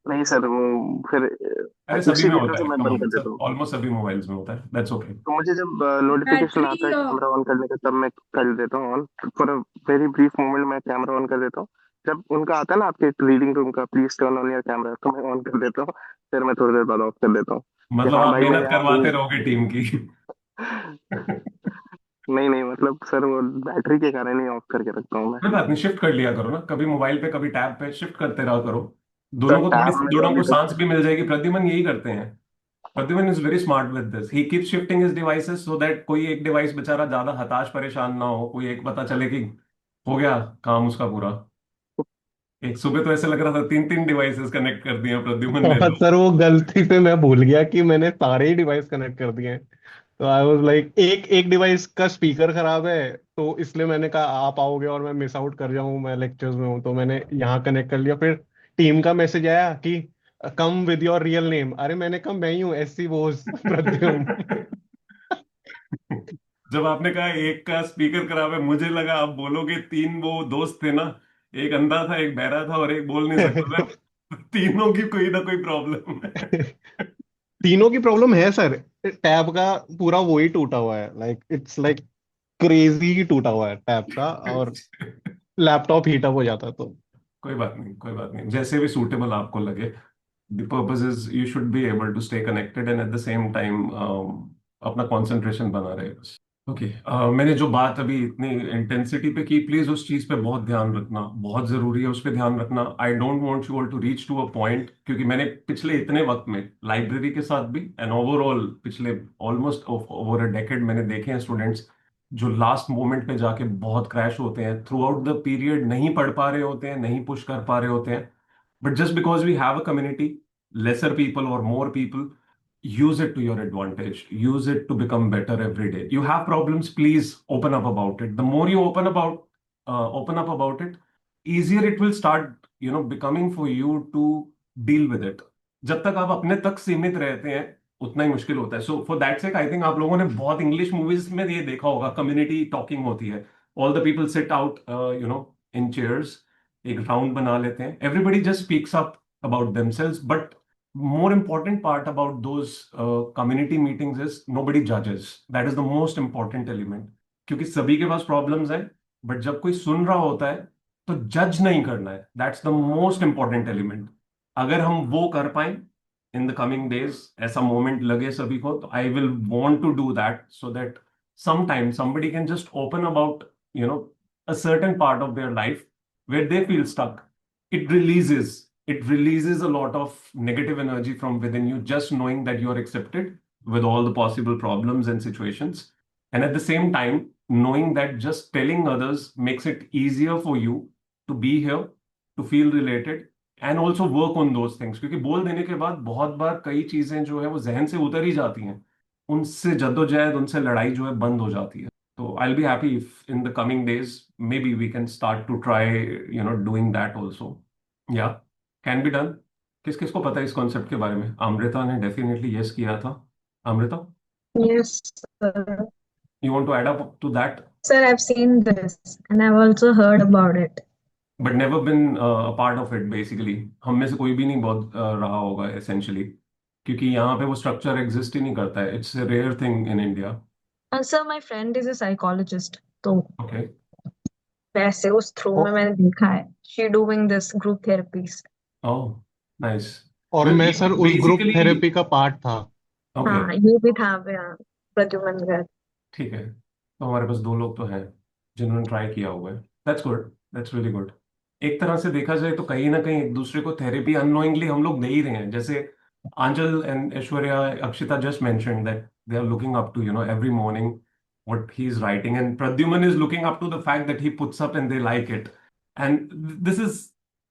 नहीं सर, वो फिर
अरे सभी
उसी
में
रीजन
होता
से
है,
मैं
कम
बंद
ऑन,
कर देता
सब
हूँ।
ऑलमोस्ट सभी मोबाइल्स में होता है, दैट्स ओके।
तो मुझे जब नोटिफिकेशन आता है
बैटरी
कैमरा ऑन करने का, तब मैं कर देता हूँ on. For a very brief moment मैं कैमरा ऑन कर देता हूँ। जब उनका आता है ना आपके रीडिंग रूम का, please turn on your camera, तो मैं ऑन कर देता हूँ। फिर मैं थोड़ी देर बाद ऑफ कर देता हूँ कि
मतलब
हाँ
आप
भाई मैं
मेहनत
यहाँ
करवाते
हूँ।
रहोगे टीम की।
नहीं नहीं, मतलब सर वो बैटरी के कारण ही ऑफ करके रखता हूँ मैं।
कोई बात नहीं, शिफ्ट कर लिया करो ना, कभी मोबाइल पे कभी टैब पे, शिफ्ट करते रहा करो।
सर
दोनों को थोड़ी
टैब
सी,
में तो
दोनों
अभी
को
तक।
सांस भी मिल जाएगी। प्रद्युमन यही करते हैं। Pradyuman is very smart with this, he keep shifting his devices so that कोई एक डिवाइस बेचारा ज्यादा हताश परेशान ना हो, कोई एक पता चले कि हो गया काम उसका पूरा। एक सुबह तो ऐसे लग रहा था 3 3 डिवाइसेस कनेक्ट कर दिए प्रद्युमन ने
और
तो।
सर वो गलती से मैं भूल गया कि मैंने सारे ही डिवाइस कनेक्ट कर दिए हैं। तो आई वाज लाइक एक एक डिवाइस का स्पीकर खराब है, तो इसलिए मैंने कहा आप आओगे और मैं मिस आउट कर जाऊं, मैं लेक्चर्स में हूं, तो मैंने यहाँ कनेक्ट कर लिया। फिर टीम का मैसेज आया कि come with your real name. अरे मैंने कहा मैं ही हूँ, एससी बोस प्रद्युम।
जब आपने कहा एक का स्पीकर खराब है, मुझे लगा आप बोलोगे 3 वो दोस्त थे ना, एक अंधा था, एक बहरा था और एक बोल नहीं सकता था, तीनों की कोई ना कोई प्रॉब्लम है।
तीनों की प्रॉब्लम है सर। टैब का पूरा वही टूटा हुआ है, लाइक इट्स लाइक क्रेजी ही टूटा हुआ है टैब का, और लैपटॉप हीट अप हो जाता है तो।
कोई बात नहीं, कोई बात नहीं, जैसे भी सूटेबल आपको लगे। The purpose is you should be able to stay connected and at the same time अपना कंसंट्रेशन बना रहे बस। ओके, मैंने जो बात अभी इतनी इंटेंसिटी पे की, प्लीज उस चीज पे बहुत ध्यान रखना, बहुत जरूरी है उस पे ध्यान रखना। I don't want you all to reach to a point, क्योंकि मैंने पिछले इतने वक्त में लाइब्रेरी के साथ भी एंड ओवरऑल पिछले ऑलमोस्ट ओवर अ डेकेड मैंने देखे हैं स्टूडेंट्स जो लास्ट मोमेंट पे जाके बहुत क्रैश होते हैं, थ्रू आउट द पीरियड नहीं पढ़ पा रहे होते हैं, नहीं पुश कर पा रहे होते हैं, but just because we have a community, lesser people or more people, use it to your advantage, use it to become better every day. You have problems, please open up about it. The more you open up about it, easier it will start, becoming for you to deal with it. जब तक आप अपने तक सीमित रहते हैं उतना ही मुश्किल होता है। So for that sake I think आप लोगों ने बहुत इंग्लिश मूवीज में ये देखा होगा, कम्युनिटी टॉकिंग होती है, all the people sit out in chairs, एक राउंड बना लेते हैं, everybody just speaks up about themselves, but more important part about those community meetings is nobody judges. That is the most important element, क्योंकि सभी के पास problems हैं, but जब कोई सुन रहा होता है तो जज नहीं करना है, that's the most important element. अगर हम वो कर पाए इन द कमिंग डेज, ऐसा मोमेंट लगे सभी को, तो I will want to do that so that sometime somebody can just open about a certain part of their life where they feel stuck. It releases a lot of negative energy from within you, just knowing that you are accepted with all the possible problems and situations, and at the same time knowing that just telling others makes it easier for you to be here, to feel related, and also work on those things, क्योंकि बोल देने के बाद बहुत बार कई चीजें जो है वो जहन से उतर ही जाती हैं, उनसे जद्दोजहद, उनसे लड़ाई जो है बंद हो जाती है। तो I will be happy if in the coming days maybe we can start to try doing that also. या कैन बी डन। किस किस को पता है इस कॉन्सेप्ट के बारे में? अमृता ने डेफिनेटली यस किया था। Amrita,
Yes, sir.
You want to add up to that?
Sir, I've seen this and I've also heard about it.
But never been a part of it basically. हम में से कोई भी नहीं बहुत रहा होगा एसेंशियली, क्योंकि यहाँ पे वो स्ट्रक्चर एग्जिस्ट ही नहीं करता है, it's a rare thing in India.
Sir, my friend is a psychologist. तो
ओके।
वैसे उस थ्रू में मैंने देखा है she doing this group therapies.
Oh, nice.
और
वेल
मैं
ये
सर उस ग्रुप
बेसिकली,
थेरेपी का पार्ट था।
ओके,
हाँ, ये भी था प्रद्युमन घर।
ठीक है, तो हमारे पास 2 लोग तो हैं जिन्होंने ट्राई किया हुआ है, that's good, that's really good. एक तरह से देखा जाए तो कहीं ना कहीं एक दूसरे को थेरेपी अननोइंगली हम लोग दे ही रहे हैं. जैसे Anchal and Aishwarya, Akshita just mentioned that they are looking up to, every morning what he's writing, and Pradyuman is looking up to the fact that he puts up and they like it. And this is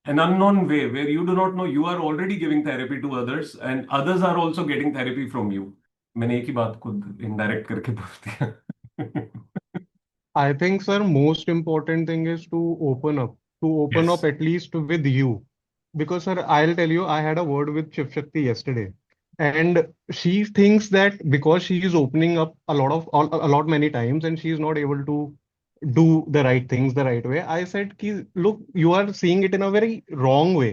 an unknown way where you do not know you are already giving therapy to others and others are also getting therapy from you. मैंने एक ही बात खुद indirect करके बोल दिया.
I think, sir, most important thing is to open up
Yes.
at least with you. Because, sir, I'll tell you, I had a word with Shiv Shakti yesterday, and she thinks that because she is opening up a lot many times, and she is not able to do the right things the right way. I said, कि, look, you are seeing it in a very wrong way.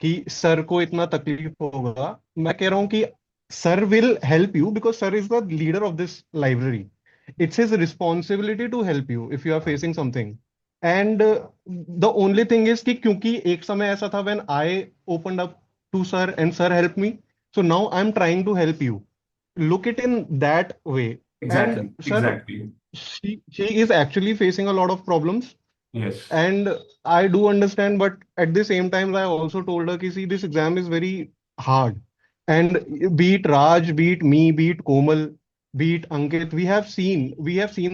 कि sir को इतना तकलीफ होगा. मैं कह रहा हूँ कि sir will help you because sir is the leader of this library. It's his responsibility to help you if you are facing something. And the only thing is कि क्योंकि एक समय ऐसा था when I opened up to sir and sir helped me, so now I'm trying to help you. Look it in that way.
Exactly.
And sir,
Exactly.
she is actually facing a lot of problems.
Yes.
And I do understand, but at the same time, I also told her, see, this exam is very hard. And be it Raj, be it me, be it Komal, be it Ankit, we have seen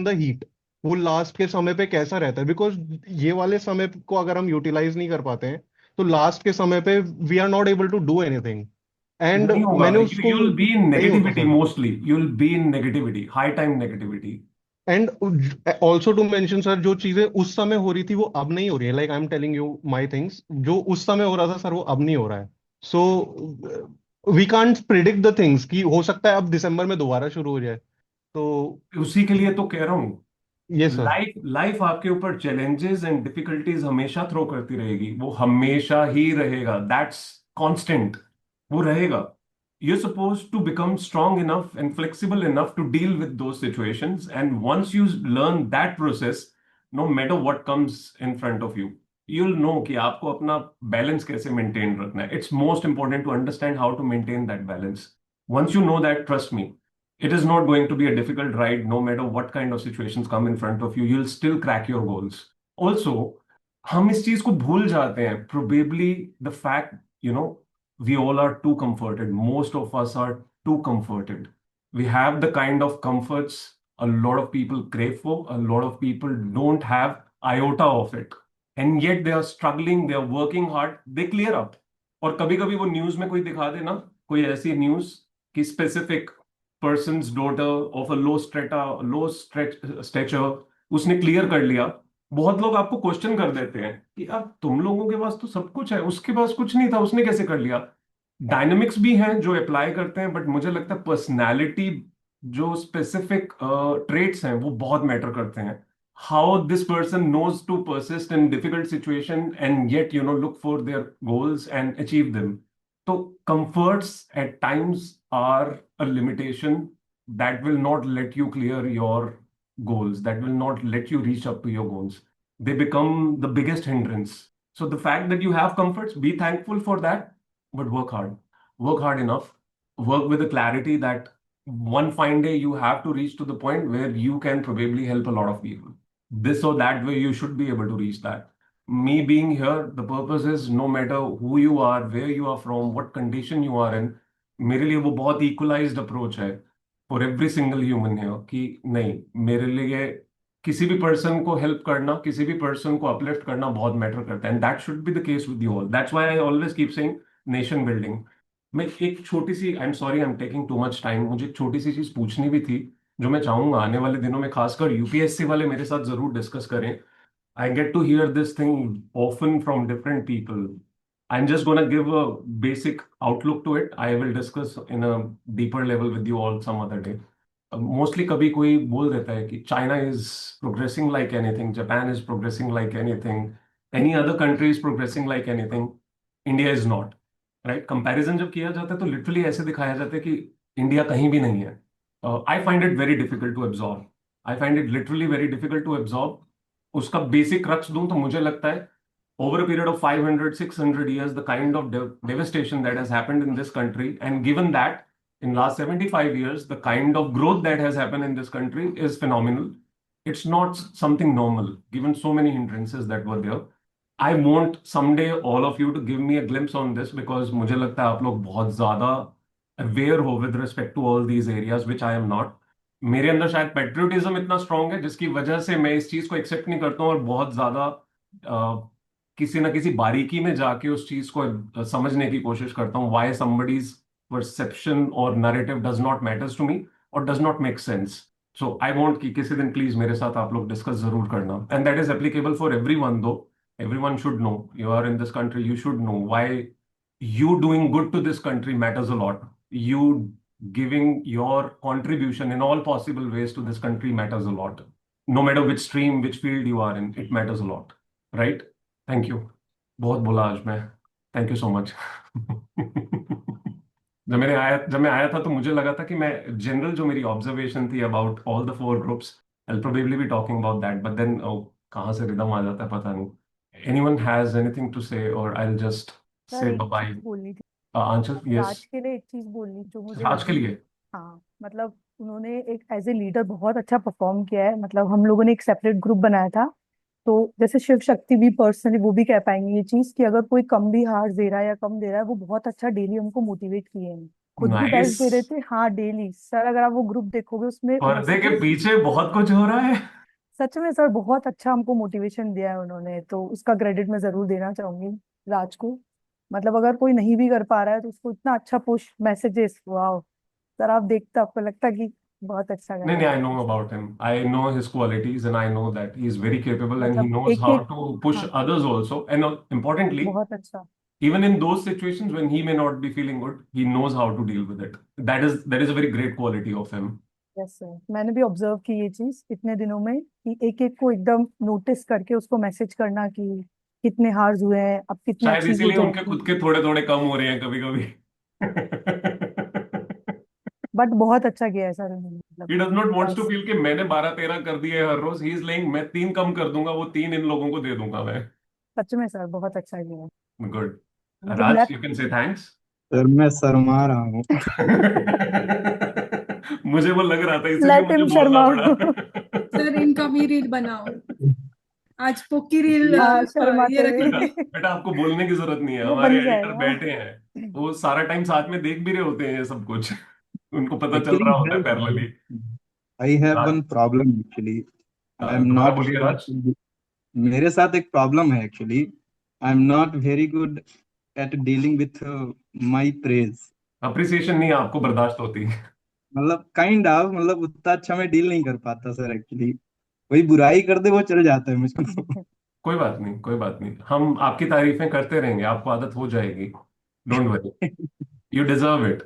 the heat. वो last के समय पे कैसा रहता है, because ये वाले समय को अगर हम यूटिलाइज नहीं कर पाते हैं तो लास्ट के समय पे we are not able to do anything. And
नहीं होगा.
मैंने उसको
You'll be in
नहीं होता
negativity
सर.
mostly. You'll be in negativity, high time negativity.
And also to mention sir, जो चीजें उस समय हो रही थी वो अब नहीं हो रही है. Like I am telling you my things, जो उस समय हो रहा था सर वो अब नहीं हो रहा है. So we can't predict the things कि हो सकता है अब दिसंबर में दोबारा शुरू हो जाए. तो
उसी के लिए तो कह रहा हूँ.
ये सर,
लाइफ लाइफ आपके ऊपर चैलेंजेस एंड डिफिकल्टीज हमेशा थ्रो करती रहेगी. वो हमेशा ही रहेगा. That's constant. वो रहेगा. You're supposed to become strong enough and flexible enough to deal with those situations. And once you learn that process, no matter what comes in front of you, you'll know कि आपको अपना balance कैसे maintain रखना है. It's most important to understand how to maintain that balance. Once you know that, trust me, it is not going to be a difficult ride. No matter what kind of situations come in front of you, you'll still crack your goals. Also, हम इस चीज को भूल जाते हैं. Probably the fact, we all are too comforted. Most of us are too comforted. We have the kind of comforts a lot of people crave for. A lot of people don't have iota of it. And yet they are struggling, they are working hard, they clear up. और कभी कभी वो news में कोई दिखा दे ना, कोई ऐसी न्यूज कि specific person's daughter of a low stature, उसने क्लियर कर लिया. बहुत लोग आपको क्वेश्चन कर देते हैं कि यार तुम लोगों के पास तो सब कुछ है, उसके पास कुछ नहीं था, उसने कैसे कर लिया. डायनामिक्स भी हैं जो अप्लाई करते हैं, बट मुझे लगता है पर्सनालिटी, जो स्पेसिफिक ट्रेट्स हैं वो बहुत मैटर करते हैं. How this person knows to persist in difficult situation and yet look for their goals and achieve them. तो comforts at times are a limitation that will not let you clear your goals, that will not let you reach up to your goals. They become the biggest hindrance. So the fact that you have comforts, be thankful for that, but work hard. Work hard enough. Work with the clarity that one fine day you have to reach to the point where you can probably help a lot of people. This or that way, you should be able to reach that. Me being here, the purpose is no matter who you are, where you are from, what condition you are in, मेरे लिए वो बहुत equalized approach है for every single human here कि नहीं, मेरे लिए किसी भी person को help करना, किसी भी person को uplift करना बहुत matter करता है. And that should be the case with you all. That's why I always keep saying nation building. मैं एक छोटी सी, I'm sorry I'm taking too much time, मुझे एक छोटी सी चीज पूछनी भी थी जो मैं चाहूंगा आने वाले दिनों में खासकर यूपीएससी वाले मेरे साथ जरूर डिस्कस करें. I get to hear this thing often from different people. I'm just going to give a basic outlook to it. I will discuss in a deeper level with you all some other day. Mostly कभी कोई बोल देता है कि China is progressing like anything, Japan is progressing like anything, any other country is progressing like anything, India is not. Right? Comparison जब किया जाता है तो literally ऐसे दिखाया जाता है कि इंडिया कहीं भी नहीं है. I find it very difficult to absorb. I find it literally very difficult to absorb. उसका बेसिक क्रक्स दूं तो मुझे लगता है over a period of 500-600 years, the kind of devastation that has happened in this country, and given that in last 75 years, the kind of growth that has happened in this country is phenomenal. It's not something normal, given so many hindrances that were there. I want someday all of you to give me a glimpse on this because मुझे लगता है आप लोग बहुत ज्यादा aware हो with respect to all these areas which I am not. मेरे अंदर शायद पेट्रियोटिज्म इतना स्ट्रांग है जिसकी वजह से मैं इस चीज को एक्सेप्ट नहीं करता हूँ और बहुत ज्यादा किसी ना किसी बारीकी में जाके उस चीज को समझने की कोशिश करता हूँ why somebody's perception or narrative does not matters to me or does not make sense. So I want कि किसी दिन प्लीज मेरे साथ आप लोग डिस्कस जरूर करना and that is applicable for everyone though. Everyone should know. You are in this country. You should know why you doing good to this country matters a lot. You giving your contribution in all possible ways to this country matters a lot. No matter which stream, which field you are in, it matters a lot. Right? Thank you. बहुत बोला आज मैं. Thank you so much. जब मैं आया था तो मुझे लगा था कि मैं जनरल जो मेरी ऑब्जर्वेशन थी about all the 4 groups I'll probably be talking about that, but then कहाँ से रिदम आ जाता है पता नहीं. Anyone has anything to say or I'll just
sir
say
एक
bye-bye.
चीज बोलनी थी
Anchal, yes.
राज के लिए, एक चीज बोलनी जो मुझे
राज के
लगी।
लिए
हाँ मतलब उन्होंने एक एज ए लीडर बहुत अच्छा परफॉर्म किया है। मतलब हम लोगों ने एक सेपरेट ग्रुप बनाया था, तो जैसे शिव शक्ति भी पर्सनली वो भी कह पाएंगे ये चीज कि अगर कोई कम भी हार दे रहा है या कम दे रहा है, वो बहुत अच्छा डेली हमको मोटिवेट किए हैं। खुद भी बेस्ट दे रहे
नाइस.
थे, हाँ डेली। सर अगर आप वो ग्रुप देखोगे उसमें
पर्दे के
सच
पीछे बहुत कुछ हो रहा है.
सच में सर बहुत अच्छा हमको मोटिवेशन दिया है उन्होंने, तो उसका क्रेडिट मैं जरूर देना चाहूंगी राज को। मतलब अगर कोई नहीं भी कर पा रहा है तो उसको इतना अच्छा पुश मैसेजेस, वाह सर आप देखते आपको लगता है कि बहुत अच्छा कर
नहीं
रहा
नहीं,
है।
I know about him. I know his qualities and I know that he is very capable and he
मतलब
knows
एक
how
एक,
to push
हाँ
others also. And importantly,
बहुत अच्छा।
even in those situations when he may not be feeling good, he knows how to deal with it. That is a very great quality of him.
Yes sir, मैंने भी observe की ये चीज इतने दिनों में कि एक एक को एकदम नोटिस करके उसको मैसेज करना कि कितने हार्स हुए हैं, अब कितना
शायद
अचीव हो
इसीलिए उनके
जाएगी।
खुद के थोड़े थोड़े कम हो रहे हैं कभी कभी.
बट बहुत अच्छा किया है सर उन्होंने, मतलब
He does not wants to
बस
feel कि मैंने 12-13 कर दिए हर रोज. He is saying मैं 3 कम कर दूंगा, वो 3 इन लोगों को दे दूंगा मैं.
सच में सर बहुत अच्छा किया है।
Good.
मुझे
Raj,
लग
you can say thanks.
Sir मैं शर्मा रहा हूँ।
मुझे वो लग रहा था इसीलिए
लेट
मुझे
हिम
बोलना
शर्मा।
पड़ा.
सर इनका भी रील बनाओ, आज पोकी रील
हाँ
ये
शर्माते
रखना।
हुए
बेटा आपको बोलने की जरूरत नहीं है.
वो
हमारे
बन
एडिटर
जाएगा।
बैठे हैं, वो सारा टाइम साथ में देख भी रहे होते हैं ये सब कुछ. उनको पता चल
एक्चुअली
रहा होता है parallelly.
I have
Raj,
one problem actually. I am
दोबारा
नॉट
बोलिए राज.
वेरी, मेरे साथ एक प्रॉब्लम है actually. I am not very good at dealing with my praise.
Appreciation नहीं आपको बर्दाश्त होती.
मतलब काइंड ऑफ, मतलब उतना अच्छा मैं डील नहीं कर पाता सर एक्चुअली। कोई बुराई कर दे वो चल जाता है मुझको।
कोई बात नहीं, कोई बात नहीं. हम आपकी तारीफें करते रहेंगे, आपको आदत हो जाएगी. Don't worry. You deserve it.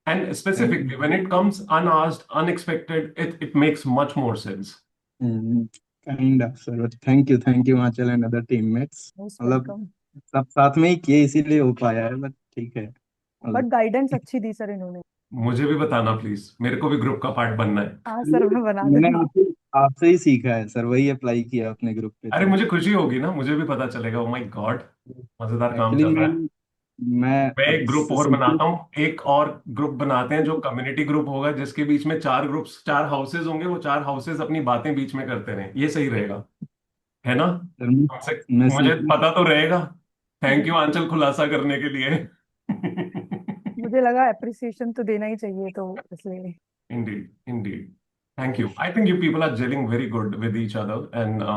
And specifically, when it comes unasked, unexpected, it makes much more sense.
Kind of sir, thank you Aanchal and other teammates.
Most
मतलब
वेलकम।
सब साथ में ही किए इसीलिए हो पाया है, बट ठीक है
बट
मतलब।
गाइडेंस अच्छी दी सर इन्होंने।
मुझे भी बताना प्लीज, मेरे को भी ग्रुप का पार्ट बनना है.
हाँ सर मैं बना
मैंने
दूंगी।
आपसे ही सीखा है सर, वही अप्लाई किया अपने ग्रुप पे
अरे
तो।
मुझे खुशी होगी ना, मुझे भी पता चलेगा. ओ माय गॉड, मजेदार काम
एक्चुअली
चल रहा है.
मैं
मैं
अब
एक ग्रुप और बनाता हूँ. एक और ग्रुप बनाते हैं जो कम्युनिटी ग्रुप होगा, जिसके बीच में 4 ग्रुप्स, 4 हाउसेज होंगे. वो 4 हाउसेज अपनी बातें बीच में करते रहे. ये सही रहेगा, है ना?
सर मैं
मुझे
सीख
पता तो रहेगा. थैंक यू आंचल खुलासा करने के लिए.
मुझे लगा अप्रिसिएशन तो देना ही चाहिए, तो इसलिए।
Indeed, indeed. Thank you. I think you people are gelling very good with each other, and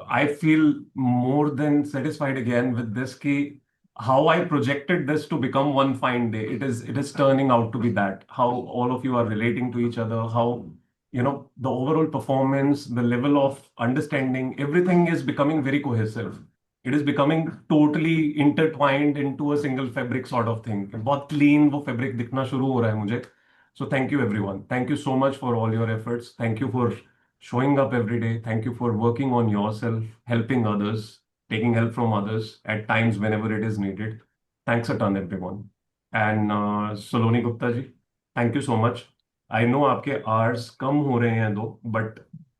I feel more than satisfied again with this. Ki how I projected this to become one fine day, it is turning out to be that. How all of you are relating to each other, how the overall performance, the level of understanding, everything is becoming very cohesive. It is becoming totally intertwined into a single fabric sort of thing. बहुत clean वो fabric दिखना शुरू हो रहा है मुझे. So thank you everyone. Thank you so much for all your efforts. Thank you for showing up every day. Thank you for working on yourself, helping others, taking help from others at times whenever it is needed. Thanks a ton everyone. And Saloni Gupta ji, thank you so much. I know आपके hours कम हो रहे हैं दो, but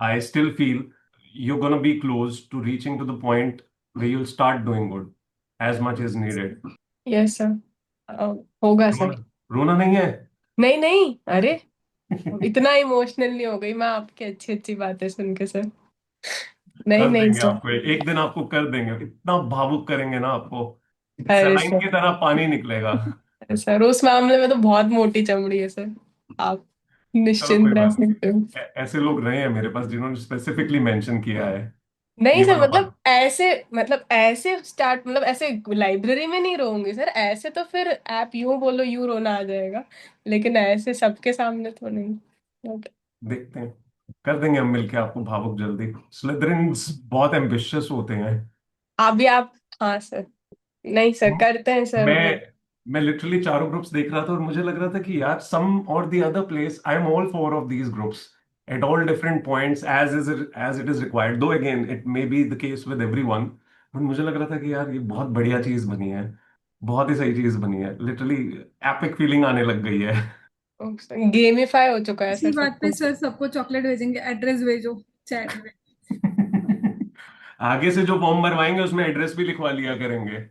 I still feel you're gonna be close to reaching to the point where you'll start doing good as much as needed.
Yes sir, होगा sir.
रोना रोना नहीं है.
नहीं नहीं, अरे इतना इमोशनल नहीं हो गई मैं आपकी अच्छी अच्छी बातें सुन के सर। नहीं
कर
नहीं
देंगे
सर।
आपको, एक दिन आपको कर देंगे, इतना भावुक करेंगे ना आपको,
अरे
सलाइन की
सर,
तरह पानी निकलेगा।
सर उस मामले में तो बहुत मोटी चमड़ी है सर, आप
चलो कोई
निश्चिंत रह
बात नहीं,
सकते हो।
ऐसे लोग रहे हैं मेरे पास जिन्होंने स्पेसिफिकली मेंशन किया है
नहीं
ये
सर,
वाला बात।
मतलब ऐसे स्टार्ट, मतलब ऐसे लाइब्रेरी में नहीं रोऊंगी सर, ऐसे तो फिर आप यूं बोलो यूं रोना आ जाएगा, लेकिन ऐसे सबके सामने तो नहीं। Okay.
देखते हैं, कर देंगे हम मिलके आपको भावुक जल्दी। स्लिथरिन्स बहुत एम्बिशियस होते हैं।
अभी आप, हाँ सर, नहीं सर करते हैं सर
मैं
वो।
मैं लिटरली चारों ग्रुप्स देख रहा था और मुझे लग रहा था कि यार सम और the other place I am all four of these groups at all different points as it is required, though again it may be the case with everyone, but मुझे लग रहा था कि यार ये बहुत बढ़िया चीज बनी है, बहुत ही सही चीज बनी है, लिटरली एपिक फीलिंग आने लग गई है।
गेमिफाई हो चुका है
इसी
सर सब
बात पे
कुछ।
सर सबको चॉकलेट भेजेंगे, एड्रेस भेजो चैट में।
आगे से जो फॉर्म भरवाएंगे उसमें एड्रेस भी लिखवा लिया करेंगे।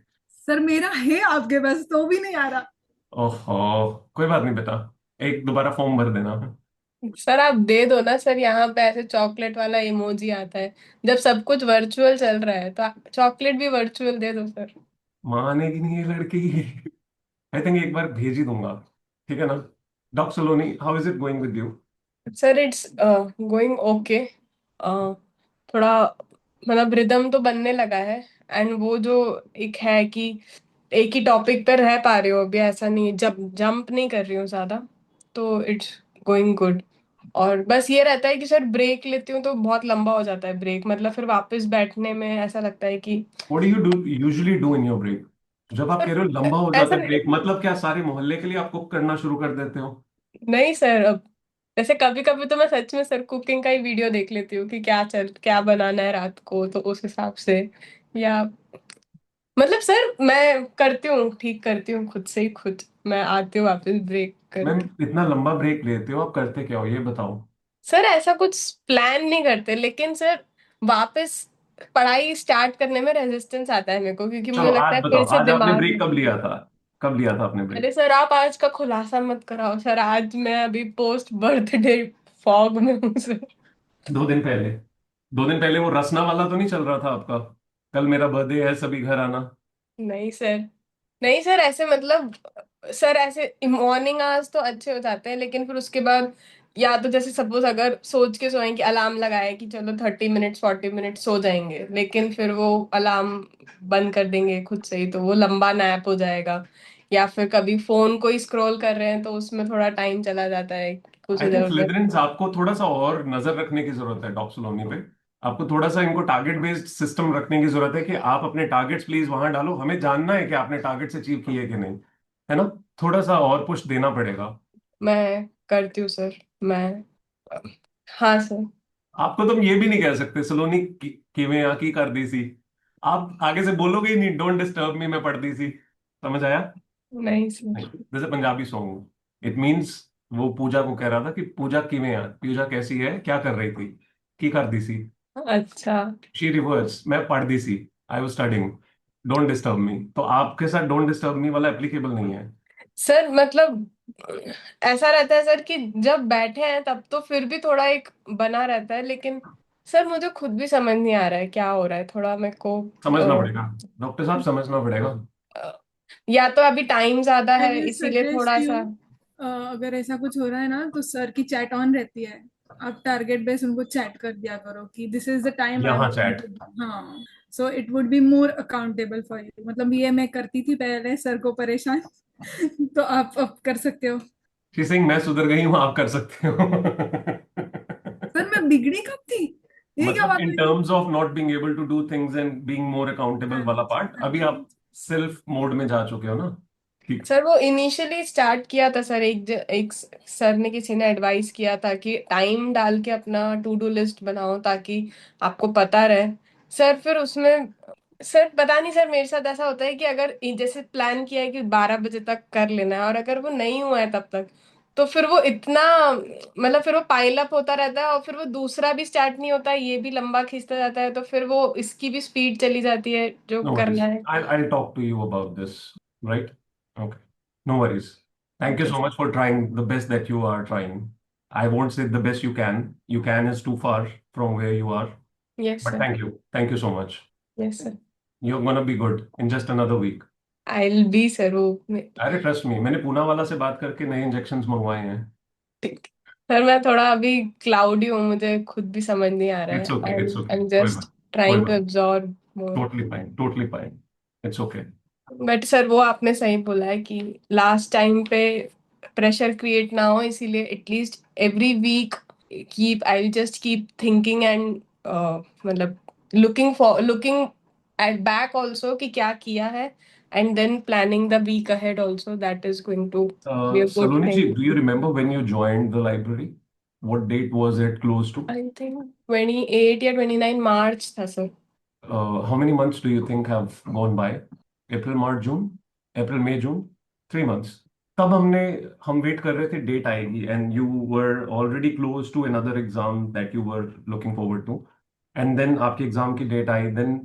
सर मेरा है आपके पास तो भी नहीं आ रहा।
ओहो, कोई बात नहीं बेटा, एक दोबारा फॉर्म भर देना।
सर आप दे दो ना सर, यहाँ पे ऐसे चॉकलेट वाला इमोजी आता है, जब सब कुछ वर्चुअल चल रहा है तो चॉकलेट भी वर्चुअल दे दो सर।
मानेगी नहीं ये लड़की। आई थिंक एक बार भेज ही दूंगा, ठीक है ना। Doctor Saloni, how is it going with you?
Sir it's going okay, थोड़ा मतलब रिदम तो बनने लगा है, एंड वो जो एक है कि एक ही टॉपिक पर रह पा रही हो अभी, ऐसा नहीं जब जंप नहीं कर रही हूँ ज्यादा, तो इट्स गोइंग गुड। और बस ये रहता है कि सर ब्रेक लेती हूँ तो बहुत लंबा हो जाता है ब्रेक, मतलब फिर वापस बैठने में ऐसा लगता है कि
what do you do usually do in your break? जब आप
सर
कह रहे हो लंबा हो
ऐसा
जाता है ब्रेक, मतलब क्या सारे मोहल्ले के लिए आप कुक करना शुरू कर देते हो?
नहीं सर, अब जैसे कभी कभी तो मैं सच में सर कुकिंग का ही वीडियो देख लेती हूँ कि क्या बनाना है रात को, तो उस हिसाब से, या मतलब सर मैं करती हूँ, ठीक करती हूँ खुद से ही खुद, मैं आती हूँ वापस ब्रेक
मैम
करके।
इतना लंबा ब्रेक लेते हो, आप करते क्या हो ये बताओ।
सर ऐसा कुछ प्लान नहीं करते, लेकिन सर वापस पढ़ाई स्टार्ट करने में रेजिस्टेंस आता है मेरे को, क्योंकि
चलो
मुझे लगता
आज
है
बताओ,
फिर से
आज आपने
दिमाग।
ब्रेक कब लिया था? कब लिया था आपने ब्रेक?
अरे सर आप आज का खुलासा मत कराओ सर, आज मैं अभी पोस्ट बर्थडे फॉग में हूँ सर।
2 दिन पहले, 2 दिन पहले वो रसना वाला तो नहीं चल रहा था आपका, कल मेरा बर्थडे है सभी घर आना?
नहीं सर, नहीं सर ऐसे मतलब, सर ऐसे मॉर्निंग आवर्स तो अच्छे हो जाते हैं, लेकिन फिर उसके बाद या तो जैसे सपोज अगर सोच के सोए कि अलार्म लगाए कि चलो 30 मिनट्स 40 मिनट्स सो जाएंगे, लेकिन फिर वो अलार्म बंद कर देंगे खुद से ही, तो वो लंबा नैप हो जाएगा। या फिर कभी फोन को ही स्क्रॉल कर रहे हैं तो उसमें थोड़ा टाइम चला जाता है, कुछ
आई थिंक
इधर उधर।
स्लिथरिन्स आपको थोड़ा सा और नजर रखने की जरूरत है डॉक्सोलोनी पे। आपको थोड़ा सा इनको टारगेट बेस्ड सिस्टम रखने की जरूरत है कि आप अपने टारगेट्स प्लीज वहां डालो, हमें जानना है कि आपने टारगेट्स अचीव किए कि नहीं, है ना। थोड़ा सा और पुश देना पड़ेगा।
मैं करती हूँ सर, मैं, हाँ सर।
आपको तुम ये भी नहीं कह सकते सलोनी किवें यहाँ की कर दी सी, आप आगे से बोलोगे ही नहीं डोंट डिस्टर्ब मी, मैं पढ़ दी सी। समझ आया?
नहीं सर।
नहीं, जैसे पंजाबी सॉन्ग, इट मीन्स वो पूजा को कह रहा था कि पूजा किवें आ, पूजा कैसी है, क्या कर रही थी, की कर दी सी।
अच्छा
शी रिवर्स, मैं पढ़ दी सी, I was studying, don't disturb me, तो आपके साथ डोंट डिस्टर्ब मी वाला एप्लीकेबल नहीं है।
सर मतलब ऐसा रहता है सर कि जब बैठे हैं तब तो फिर भी थोड़ा एक बना रहता है, लेकिन सर मुझे खुद भी समझ नहीं आ रहा है क्या हो रहा है, थोड़ा मेरे को
समझना पड़ेगा डॉक्टर साहब, समझना पड़ेगा।
अ, या तो अभी टाइम ज्यादा
आई
है
विल
इसीलिए
सजेस्ट
थोड़ा
यू,
सा।
अगर ऐसा कुछ हो रहा है ना तो सर की चैट ऑन रहती है, आप टारगेट बेस उनको चैट कर दिया करो कि this is the time I
यहाँ
वांट
चैट।
टू। हाँ, so it would be more accountable for you, मतलब ये मैं करती थी पहले सर को परेशान। तो आप अब कर सकते हो।
शी सिंह मैं सुधर गई हूँ, आप कर सकते हो।
सर मैं बिगड़ी कब थी, ये क्या
मतलब
बात
इन
हुई?
Terms of not being able to do things and being more accountable वाला पार्ट, अभी आप सेल्फ मोड में जा चुके हो ना। ठीक।
सर वो इनिशियली स्टार्ट किया था सर, एक सर ने, किसी ने एडवाइस किया था कि टाइम डाल के अपना टू डू लिस्ट बनाओ ताकि आपको पता रहे। सर फिर उसमें, सर पता नहीं सर मेरे साथ ऐसा होता है कि अगर जैसे प्लान किया है कि 12 बजे तक कर लेना है, और अगर वो नहीं हुआ है तब तक, तो फिर वो इतना, मतलब फिर वो पाइल अप होता रहता है, और फिर वो दूसरा भी स्टार्ट नहीं होता है, ये भी लंबा खींचता जाता है, तो फिर वो इसकी भी स्पीड चली जाती है जो
No
करना
worries.
है।
I'll talk to you about this, right? Okay. No worries. Thank you
okay
so much for trying the best that you are trying. I won't say the best you can. You can is too far from where you are.
Yes,
But
sir.
thank you so much.
Yes, sir.
You're gonna be good in just another week.
I'll be, sir. वो
अरे trust me, मैंने पूना वाला से बात करके नए injections मंगवाए हैं.
ठीक। सर मैं थोड़ा अभी क्लाउडी हूँ, मुझे खुद भी समझ नहीं आ रहा
It's
है.
okay, it's okay.
I'm
कोई
just
बात
trying to
कोई
absorb more.
totally fine. It's okay.
But sir वो आपने सही बोला है कि लास्ट टाइम पे प्रेशर क्रिएट ना हो, इसीलिए at least every week I just keep thinking and मतलब लुकिंग एट बैक ऑल्सो कि क्या किया है, and then planning the week ahead also. That is going to be a good
Saloni ji,
thing.
do you remember when you joined the library? What date was it close to?
I think 28 या 29 मार्च था sir.
How many months do you think have gone by? April, March, June? April, May, June? 3 months. तब हम wait कर रहे थे date आएगी, and you were already close to another exam that you were looking forward to, and then आपके exam की date आई, then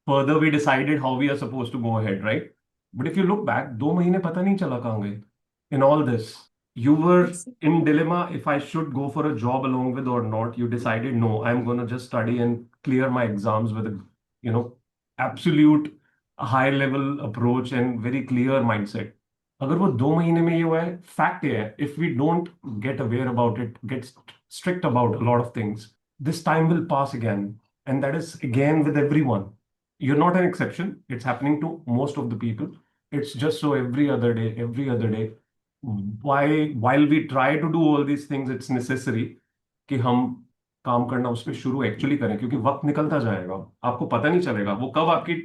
further we decided how we are suppose to go ahead, right? But if you look back, 2 महीने पता नहीं चला कहाँ गए in all this. You were in dilemma if I should go for a job along with or not. You decided, no, I'm going to just study and clear my exams with a, you know, absolute high level approach and very clear mindset. अगर वो 2 महीने में ये हुआ है, fact ये है, if we don't get aware about it, get strict about a lot of things, this time will pass again. And that is again with everyone. You're not an exception. It's happening to most of the people. It's just so every other day. While we try to do all these things, it's necessary कि हम काम करना उस पर शुरू actually करें, क्योंकि वक्त निकलता जाएगा, आपको पता नहीं चलेगा वो कब आपकी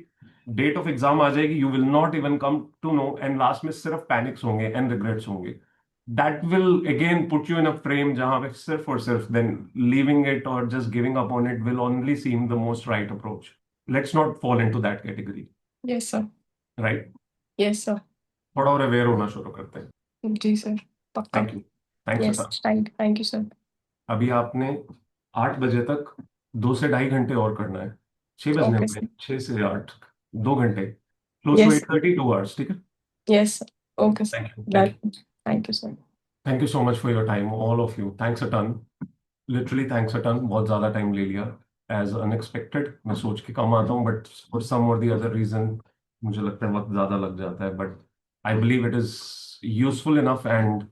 डेट ऑफ एग्जाम आ जाएगी. You will not even come to know, and last में सिर्फ पैनिक्स होंगे एंड रिग्रेट्स होंगे. That will again put you in a frame जहां पे सिर्फ और सिर्फ देन लीविंग इट और just giving up on it will only seem the most right approach. Let's not fall into that category.
Yes sir.
Right?
Yes sir.
थोड़ा और aware होना शुरू करते हैं.
जी सर, पक्का.
Thank you. Thanks
yes, thank you sir.
अभी आपने 8 बजे तक 2 से ढाई घंटे और करना है. 6 बजने
ओके
वाले,
सर.
6 से 8, 2 घंटे, क्लोज टू
यस
8:32 hours. ठीक है?
Yes sir. Okay sir.
Thank you.
Thank you sir.
Thank you so much for your time, all of you. Thanks a ton, literally thanks a ton. बहुत ज़्यादा time ले लिया as unexpected. मैं सोच के कम आता हूँ, बट फॉर सम और दी अदर रीजन मुझे लगता है वक्त ज़्यादा लग जाता है, but I believe it is useful enough and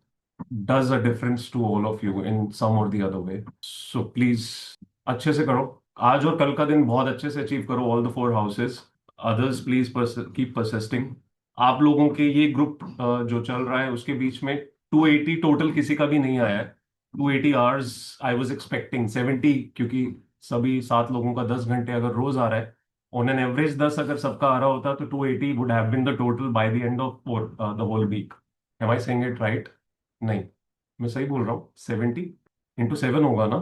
does a difference to all of you in some or the other way. So please अच्छे से करो. आज और कल का दिन बहुत अच्छे से अचीव करो all the 4 houses. Others please keep persisting. आप लोगों के ये ग्रुप जो चल रहा है उसके बीच में 280 टोटल किसी का भी नहीं आया है. 280 hours I was expecting 70, क्योंकि सभी 7 लोगों का 10 घंटे अगर रोज आ रहा है, on an average 10 अगर सबका आ रहा होता तो 280 would have been the total by the end of the whole week. Am I saying it right? नहीं, मैं सही बोल रहा हूँ. 70 × 7 होगा ना?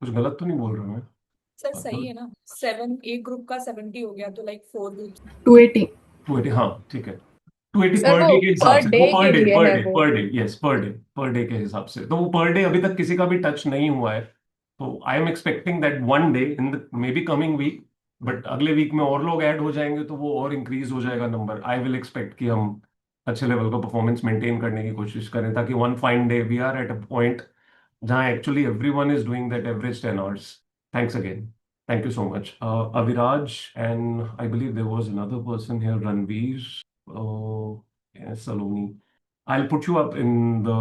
कुछ गलत तो नहीं बोल रहा मैं?
सर सही है ना. 7 एक ग्रुप का 70 हो गया तो लाइक 4 ग्रुप
280.
280, हाँ ठीक है. 280
सर
पर
वो
डे के हिसाब
पर
से,
डे
वो
के लिए है वो.
Per day, yes per day के हिसाब से. तो वो पर डे अभी तक किसी का भी टच नहीं हुआ है. तो I am expecting that one day in the maybe coming week, but अगले वीक में और लोग ऐड हो जाएंगे तो वो और इंक्रीज हो जाएगा नंबर. आई विल एक्सपेक्ट कि हम अच्छे लेवल का परफॉर्मेंस मेंटेन करने की कोशिश करें, ताकि one fine day we are at a point जहां actually everyone is doing that average 10 hours. Thanks again. Thank you so much. Aviraj, and I believe there was another person here, Ranveer, yes, Saloni. I'll put you up in the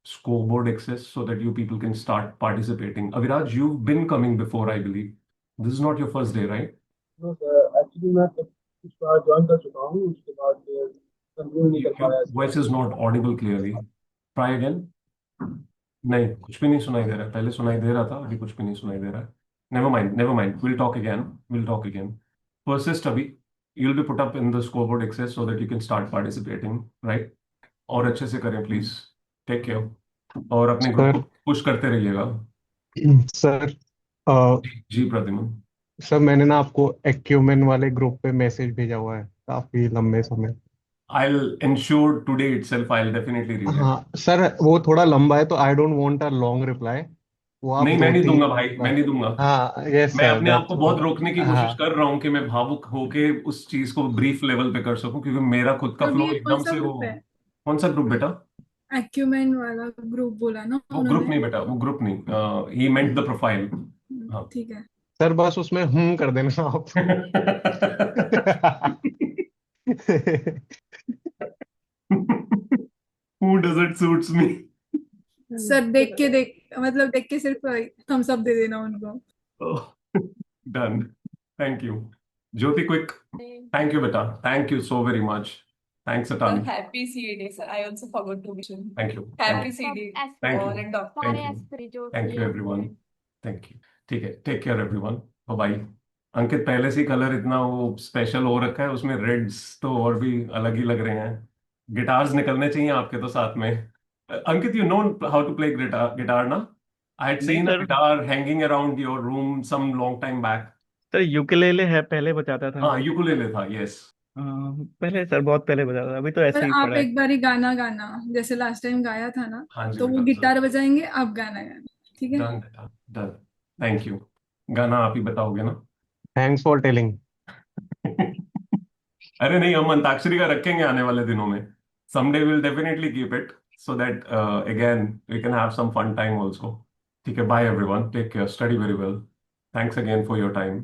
scoreboard access so that you people can start participating. Aviraj, you've been coming before, I believe. This is not your first day, right?
No, sir. Actually, मैं इस बार join कर चुका हूँ. उसके बाद continue नहीं कर पाया.
Your voice is not audible clearly. Try again. नहीं, कुछ भी नहीं सुनाई दे रहा है. पहले सुनाई दे रहा था, अभी कुछ भी नहीं सुनाई दे रहा है. Never mind. We'll talk again. Persist अभी. You'll be put up in the scoreboard access so that you can start participating, right? और अच्छे से करें प्लीज. Take care. और अपने ग्रुप
सर
को पुश करते रहिएगा.
सर
जी प्रद्युमन.
सर मैंने ना आपको एक्यूमेन वाले ग्रुप पे मैसेज भेजा हुआ है काफी लंबे समय.
I'll ensure today itself I'll definitely read it.
हाँ सर, वो थोड़ा लंबा है तो आई don't want a long reply. वो आप
नहीं, मैं नहीं
2-3.
दूंगा भाई, मैं नहीं दूंगा.
हाँ यस
मैं
सर,
अपने आप को
दैट्स
बहुत रोकने की कोशिश
हाँ
कर रहा हूँ कि मैं भावुक होके उस चीज को ब्रीफ लेवल पे कर सकूं, क्योंकि मेरा खुद का
अब
फ्लो
ये कौन
एकदम
सा
से वो.
ग्रुप है?
कौन सा ग्रुप बेटा?
एक्यूमेन वाला ग्रुप बोला ना
वो ग्रुप
उन्होंने.
नहीं बेटा, वो ग्रुप नहीं. ही मेंट द प्रोफाइल. हाँ
ठीक है.
सर बस उसमें कर देना आप।
Who does it suits me?
Sir देख के सिर्फ थम्स अप दे देना उनको।
Oh, done. Thank you. Jyoti, quick. Thank you, beta. Thank you so very much. Thanks a ton.
happy CA sir. I also forgot to mention.
Thank you.
Happy
Thank
CA
Thank
all
you.
and doctor.
Thank you. Thank you, everyone. Thank you. ठीक है, take care everyone, bye. अंकित, पहले से colour इतना वो special हो रखा है, उसमें रेड्स तो और भी अलग ही लग रहे हैं। गिटार्स निकलने चाहिए आपके तो साथ में। Ankit, you know how to play guitar ना? आई हैड
नहीं
seen a
sir,
guitar hanging around your room some long time back.
Sir ukulele है, पहले बजाता था।
हाँ, यूकुलेले था, यस।
पहले सर, बहुत पहले बजाता था, अभी तो
पर
ऐसे ही
आप
पड़ा है।
एक बारी गाना गाना, जैसे लास्ट टाइम गाया था ना,
हाँ जी
तो वो
बेटा,
गिटार बजाएंगे, आप गाना गाना, ठीक है?
डन बेटा, डन। Thank you. गाना आप ही बताओगे ना?
Thanks for telling.
अरे नहीं, हम अंताक्षरी का रखेंगे आने वाले दिनों में। someday we'll definitely keep it so that again we can have some fun time also. ठीक है, bye everyone, take care, study very well. Thanks again for your time.